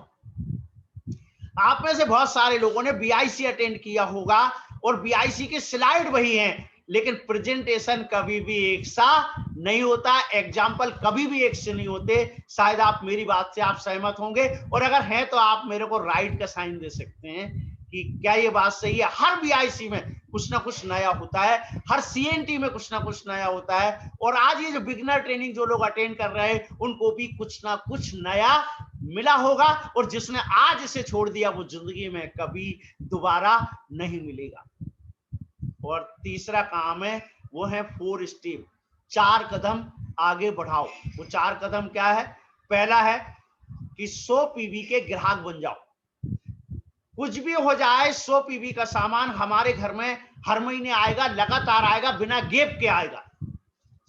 आप में से बहुत सारे लोगों ने बीआईसी अटेंड किया होगा और बीआईसी के स्लाइड वही हैं, लेकिन प्रेजेंटेशन कभी भी एक सा नहीं होता, एग्जाम्पल कभी भी एक से नहीं होते। शायद आप मेरी बात से आप सहमत होंगे, और अगर हैं तो आप मेरे को राइट का साइन दे सकते हैं कि क्या ये बात सही है। हर बीआईसी में कुछ ना कुछ नया होता है, हर सीएनटी में कुछ ना कुछ नया होता है। और आज ये जो बिगिनर ट्रेनिंग जो लोग अटेंड कर रहे हैं उनको भी कुछ ना कुछ नया मिला होगा, और जिसने आज इसे छोड़ दिया वो जिंदगी में कभी दोबारा नहीं मिलेगा। और तीसरा काम है वो है 4 स्टेप, 4 कदम आगे बढ़ाओ। वो 4 कदम क्या है? पहला है कि 100 पीवी के ग्राहक बन जाओ। कुछ भी हो जाए, 100 पीवी का सामान हमारे घर में हर महीने आएगा, लगातार आएगा, बिना गैप के आएगा।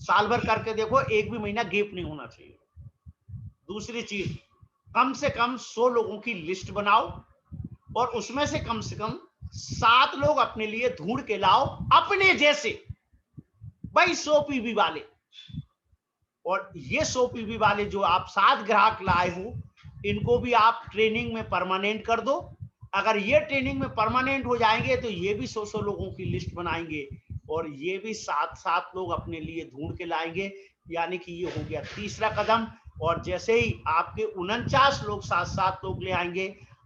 साल भर करके देखो, एक भी महीना गैप नहीं होना चाहिए। दूसरी चीज, कम से कम 100 लोगों की लिस्ट बनाओ और उसमें से कम 7 लोग अपने लिए ढूंढ के लाओ, अपने जैसे, भाई 100 पीवी वाले। और ये 100 पीवी वाले जो आप 7 ग्राहक लाए हो, इनको भी आप ट्रेनिंग में परमानेंट कर दो। अगर ये ट्रेनिंग में परमानेंट हो जाएंगे तो ये भी 100 लोगों की लिस्ट बनाएंगे और ये भी 7 लोग अपने लिए ढूंढ के लाएंगे। यानी कि ये हो गया तीसरा कदम। और जैसे ही आपके 49 लोग 7 लोग ले आएंगे,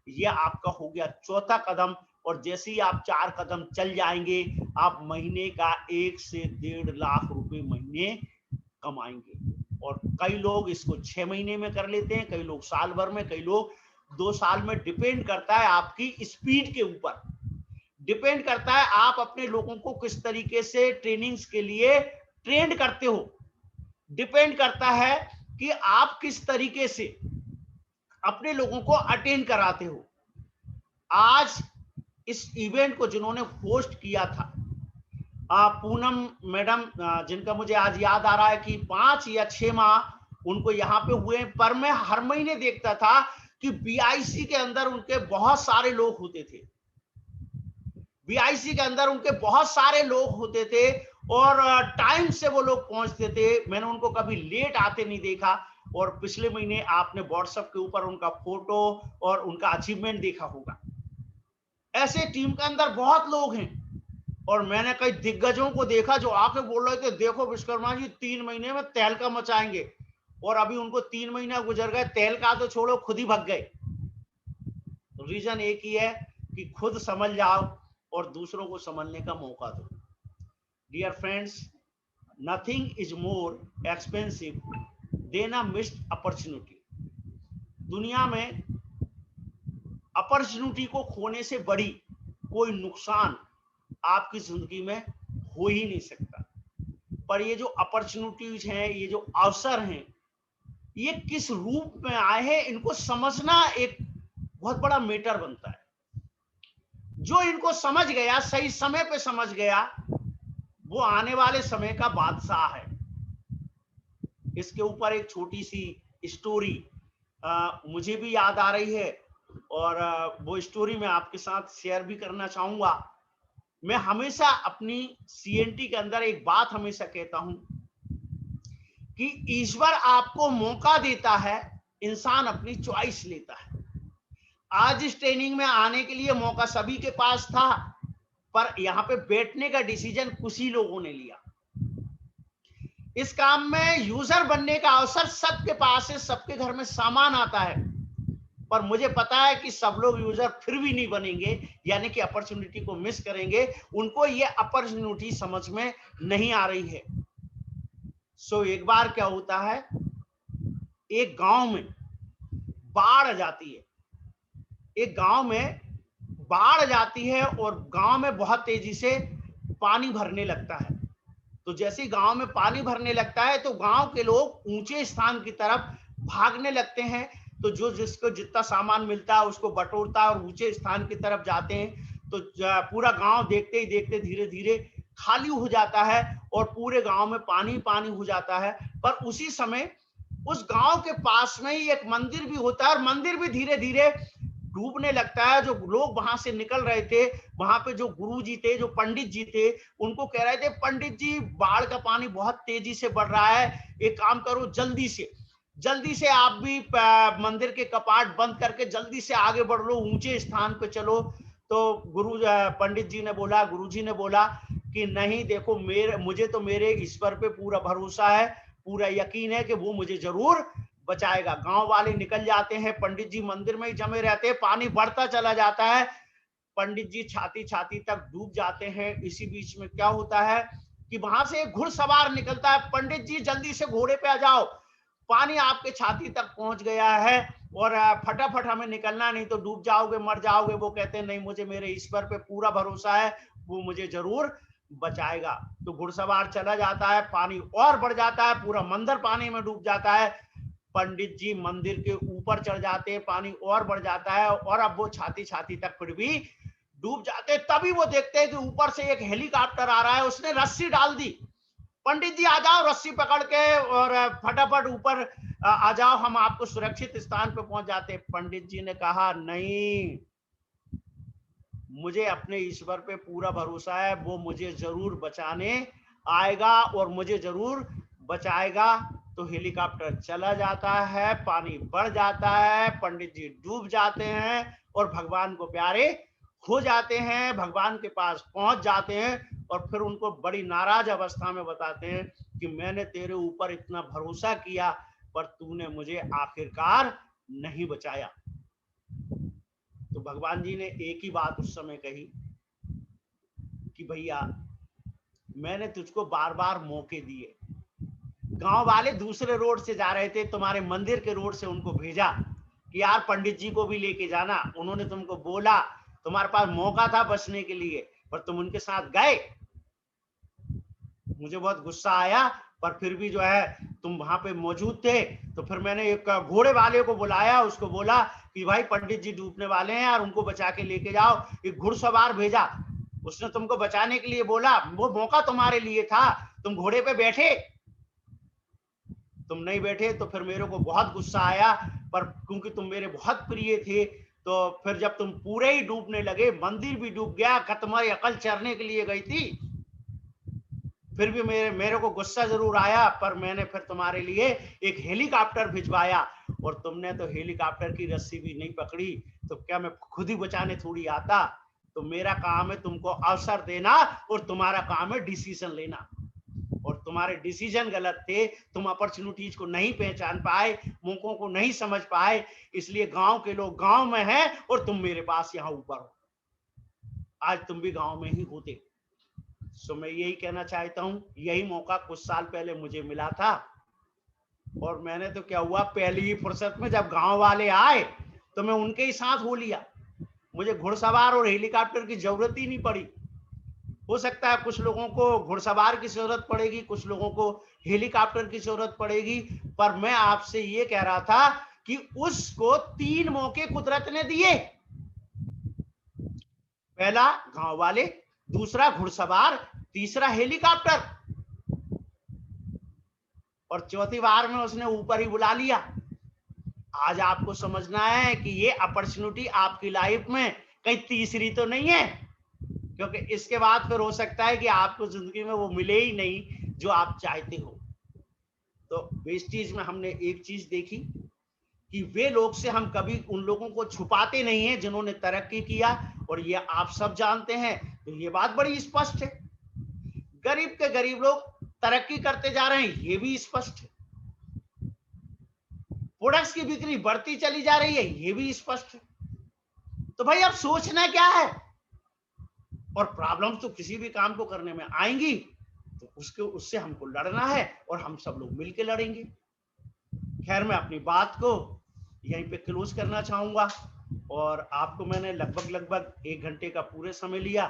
ये आपका हो गया चौथा कदम। और जैसे ही आप 4 कदम चल जाएंगे, आप महीने का 1 से 1.5 लाख रुपए महीने कमाएंगे। और कई लोग इसको 6 महीने में कर लेते हैं, कई लोग साल भर में, कई लोग 2 साल में। डिपेंड करता है आपकी स्पीड के ऊपर, डिपेंड करता है आप अपने लोगों को किस तरीके से ट्रेनिंग्स के लिए ट्रेंड करते हो, डिपेंड करता है कि आप किस तरीके से अपने लोगों को अटेंड कराते हो। आज इस इवेंट को जिन्होंने होस्ट किया था, पूनम मैडम, जिनका मुझे आज याद आ रहा है कि 5 या 6 माह उनको यहाँ पे हुए, पर मैं हर महीने देखता था कि बीआईसी के अंदर उनके बहुत सारे लोग होते थे, बीआईसी के अंदर उनके बहुत सारे लोग होते थे और टाइम से वो लोग पहुंचते थे। मैंने उनको कभी लेट आते नहीं देखा। और पिछले महीने आपने व्हाट्सएप के ऊपर उनका फोटो और उनका अचीवमेंट देखा होगा। ऐसे टीम के अंदर बहुत लोग हैं और मैंने कई दिग्गजों को देखा जो आके बोल रहे थे, देखो विश्वकर्मा जी 3 महीने में तहलका मचाएंगे, और अभी उनको 3 महीना गुजर गए, तहलका तो छोड़ो, खुद ही भग गए। रीजन एक ही है कि खुद समझ जाओ और दूसरों को समझने का मौका दो। Dear friends, nothing is more expensive than a missed opportunity. दुनिया में अपॉर्चुनिटी को खोने से बड़ी कोई नुकसान आपकी जिंदगी में हो ही नहीं सकता। पर ये जो अपॉर्चुनिटीज हैं, ये जो अवसर हैं, ये किस रूप में आए हैं, इनको समझना एक बहुत बड़ा मैटर बनता है। जो इनको समझ गया, सही समय पे समझ गया, वो आने वाले समय का बादशाह है। इसके ऊपर एक छोटी सी स्टोरी मुझे भी याद आ रही है और वो स्टोरी मैं आपके साथ शेयर भी करना चाहूंगा। मैं हमेशा अपनी सीएनटी के अंदर एक बात हमेशा कहता हूं कि ईश्वर आपको मौका देता है, इंसान अपनी चॉइस लेता है। आज इस ट्रेनिंग में आने के लिए मौका सभी के पास था, पर यहाँ पे बैठने का डिसीजन कुछ ही लोगों ने लिया। इस काम में यूजर बनने का अवसर सबके पास है, सबके घर में सामान आता है, पर मुझे पता है कि सब लोग यूजर फिर भी नहीं बनेंगे, यानी कि अपॉर्चुनिटी को मिस करेंगे। उनको ये अपॉर्चुनिटी समझ में नहीं आ रही है। सो एक बार क्या होता है, एक गांव में बाढ़ आ जाती है, एक गांव में बाढ़ जाती है और गांव में बहुत तेजी से पानी भरने लगता है। तो जैसे ही गांव में पानी भरने लगता है तो गांव के लोग ऊंचे स्थान की तरफ भागने लगते हैं। तो जो जिसको जितना सामान मिलता है उसको बटोरता है और ऊंचे स्थान की तरफ जाते हैं। तो पूरा गांव देखते ही देखते धीरे धीरे खाली हो जाता है और पूरे गांव में पानी पानी हो जाता है। पर उसी समय उस गांव के पास में ही एक मंदिर भी होता है और मंदिर भी धीरे धीरे डूबने लगता है। जो लोग वहां से निकल रहे थे, वहां पे जो गुरुजी थे, जो पंडित जी थे, उनको कह रहे थे, पंडित जी बाढ़ का पानी बहुत तेजी से बढ़ रहा है, एक काम करो जल्दी से आप भी मंदिर के कपाट बंद करके जल्दी से आगे बढ़ लो, ऊंचे स्थान पे चलो। तो पंडित जी ने बोला, गुरुजी ने बोला कि नहीं, देखो मुझे तो मेरे ईश्वर पे पूरा भरोसा है, पूरा यकीन है कि वो मुझे जरूर बचाएगा। गांव वाले निकल जाते हैं, पंडित जी मंदिर में ही जमे रहते हैं, पानी बढ़ता चला जाता है, पंडित जी छाती छाती तक डूब जाते हैं। इसी बीच में क्या होता है कि वहां से एक घुड़सवार निकलता है, पंडित जी जल्दी से घोड़े पे आ जाओ, पानी आपके छाती तक पहुंच गया है और फटाफट हमें निकलना, नहीं तो डूब जाओगे, मर जाओगे। वो कहते हैं नहीं, मुझे मेरे ईश्वर पे पूरा भरोसा है, वो मुझे जरूर बचाएगा। तो घुड़सवार चला जाता है, पानी और बढ़ जाता है, पूरा मंदिर पानी में डूब जाता है। पंडित जी मंदिर के ऊपर चढ़ जाते हैं, पानी और बढ़ जाता है और अब वो छाती छाती तक फिर भी डूब जाते हैं। तभी वो देखते हैं कि ऊपर से एक हेलीकॉप्टर आ रहा है, उसने रस्सी डाल दी, पंडित जी आ जाओ रस्सी पकड़ के और फटाफट ऊपर आ जाओ, हम आपको सुरक्षित स्थान पे पहुंच जाते। पंडित जी ने कहा नहीं, मुझे अपने ईश्वर पे पूरा भरोसा है, वो मुझे जरूर बचाने आएगा और मुझे जरूर बचाएगा। तो हेलीकॉप्टर चला जाता है, पानी बढ़ जाता है, पंडित जी डूब जाते हैं और भगवान को प्यारे हो जाते हैं, भगवान के पास पहुंच जाते हैं और फिर उनको बड़ी नाराज अवस्था में बताते हैं कि मैंने तेरे ऊपर इतना भरोसा किया पर तूने मुझे आखिरकार नहीं बचाया। तो भगवान जी ने एक ही बात उस समय कही कि भैया मैंने तुझको बार बार मौके दिए, गांव वाले दूसरे रोड से जा रहे थे, तुम्हारे मंदिर के रोड से उनको भेजा कि यार पंडित जी को भी लेके जाना, उन्होंने तुमको बोला, तुम्हारे पास मौका था बचने के लिए पर तुम उनके साथ गए। मुझे बहुत गुस्सा आया पर फिर भी जो है तुम वहां पे मौजूद थे। तो फिर मैंने एक घोड़े वाले को बुलाया, उसको बोला कि भाई पंडित जी डूबने वाले हैं और उनको बचा के लेके जाओ। एक घुड़सवार भेजा, उसने तुमको बचाने के लिए बोला, वो मौका तुम्हारे लिए था, तुम घोड़े पे बैठे, तुम नहीं बैठे। तो फिर मेरे को बहुत गुस्सा आया, पर क्योंकि तुम मेरे बहुत प्रिय थे, तो फिर जब तुम पूरे ही डूबने लगे, मंदिर भी डूब गया, तुम्हारी अकल चरने के लिए गई थी, फिर भी मेरे को गुस्सा जरूर आया, पर मैंने फिर तुम्हारे लिए एक हेलीकॉप्टर भिजवाया और तुमने तो हेलीकॉप्टर की रस्सी भी नहीं पकड़ी, तो क्या मैं खुद ही बचाने थोड़ी आता? तो मेरा काम है तुमको अवसर देना और तुम्हारा काम है डिसीजन लेना, और तुम्हारे डिसीजन गलत थे, तुम अपॉर्चुनिटीज को नहीं पहचान पाए, मौकों को नहीं समझ पाए, इसलिए गांव के लोग गांव में हैं और तुम मेरे पास यहाँ ऊपर हो। आज तुम भी गांव में ही होते। सो मैं यही कहना चाहता हूं, यही मौका कुछ साल पहले मुझे मिला था और मैंने तो क्या हुआ, पहली ही फुर्सत में जब गांव वाले आए तो मैं उनके ही साथ हो लिया, मुझे घुड़सवार और हेलीकॉप्टर की जरूरत ही नहीं पड़ी। हो सकता है कुछ लोगों को घुड़सवार की जरूरत पड़ेगी, कुछ लोगों को हेलीकॉप्टर की जरूरत पड़ेगी, पर मैं आपसे ये कह रहा था कि उसको 3 मौके कुदरत ने दिए। पहला गांव वाले, दूसरा घुड़सवार, तीसरा हेलीकॉप्टर, और चौथी बार में उसने ऊपर ही बुला लिया। आज आपको समझना है कि ये अपॉर्चुनिटी आपकी लाइफ में कहीं तीसरी तो नहीं है, क्योंकि इसके बाद फिर हो सकता है कि आपको जिंदगी में वो मिले ही नहीं जो आप चाहते हो। तो वेस्टेज में हमने एक चीज देखी कि वे लोग से हम कभी उन लोगों को छुपाते नहीं है जिन्होंने तरक्की किया, और ये आप सब जानते हैं। तो ये बात बड़ी स्पष्ट है, गरीब के गरीब लोग तरक्की करते जा रहे हैं, ये भी स्पष्ट है। प्रोडक्ट्स की बिक्री बढ़ती चली जा रही है, ये भी स्पष्ट है। तो भाई अब सोचना क्या है, और प्रॉब्लम्स तो किसी भी काम को करने में आएंगी, तो उससे हमको लड़ना है और हम सब लोग मिलकर लड़ेंगे। खैर मैं अपनी बात को यहीं पे क्लोज करना चाहूंगा, और आपको मैंने लगभग 1 घंटे का पूरे समय लिया।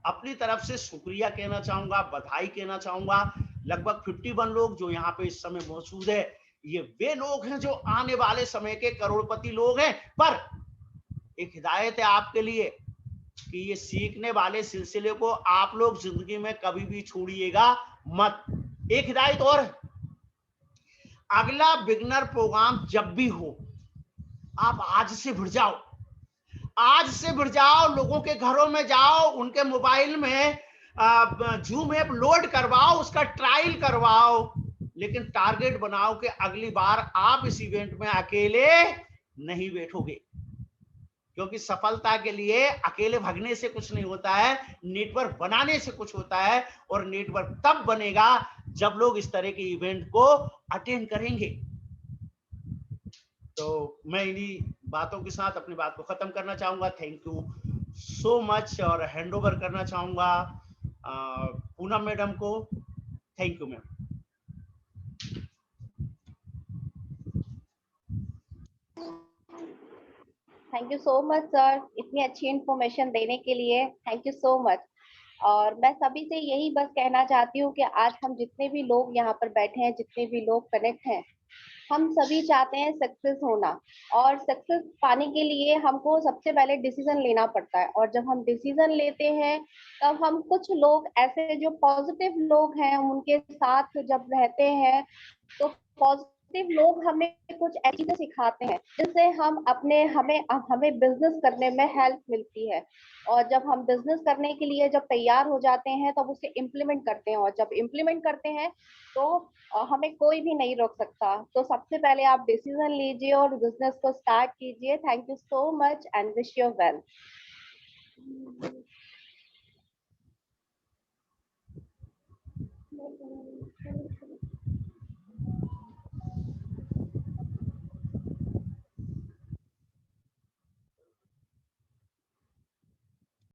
अपनी तरफ से शुक्रिया कहना चाहूंगा, बधाई कहना चाहूंगा लगभग 51 लोग जो यहाँ पे इस समय मौजूद है, ये वे लोग हैं जो आने वाले समय के करोड़पति लोग हैं। पर एक हिदायत है आपके लिए कि ये सीखने वाले सिलसिले को आप लोग जिंदगी में कभी भी छोड़िएगा मत। एक हिदायत और है, अगला बिगनर प्रोग्राम जब भी हो, आप आज से भिड़ जाओ, आज से भिड़ जाओ, लोगों के घरों में जाओ, उनके मोबाइल में जूम ऐप लोड करवाओ, उसका ट्रायल करवाओ, लेकिन टारगेट बनाओ कि अगली बार आप इस इवेंट में अकेले नहीं बैठोगे, क्योंकि सफलता के लिए अकेले भागने से कुछ नहीं होता है, नेटवर्क बनाने से कुछ होता है। और नेटवर्क तब बनेगा जब लोग इस तरह के इवेंट को अटेंड करेंगे। तो मैं इन्हीं बातों के साथ अपनी बात को खत्म करना चाहूंगा। Thank you so much. और हैंड ओवर करना चाहूंगा पूनम मैडम को। Thank you ma'am. Thank you so much sir, इतनी अच्छी इंफॉर्मेशन देने के लिए थैंक यू सो मच। और मैं सभी से यही बस कहना चाहती हूँ कि आज हम जितने भी लोग यहाँ पर बैठे हैं, जितने भी लोग कनेक्ट हैं, हम सभी चाहते हैं सक्सेस होना। और सक्सेस पाने के लिए हमको सबसे पहले डिसीजन लेना पड़ता है, और जब हम डिसीजन लेते हैं तब हम कुछ लोग ऐसे जो पॉजिटिव लोग हैं उनके साथ जब रहते हैं तो पॉजिटिव लोग हमें कुछ ऐसी चीजें सिखाते हैं जिससे हम अपने हमें हमें बिजनेस करने में हेल्प मिलती है। और जब हम बिजनेस करने के लिए जब तैयार हो जाते हैं तब उसे इम्प्लीमेंट करते हैं, और जब इम्प्लीमेंट करते हैं तो हमें कोई भी नहीं रोक सकता। तो सबसे पहले आप डिसीजन लीजिए और बिजनेस को स्टार्ट कीजिए। Thank you so much and wish you well.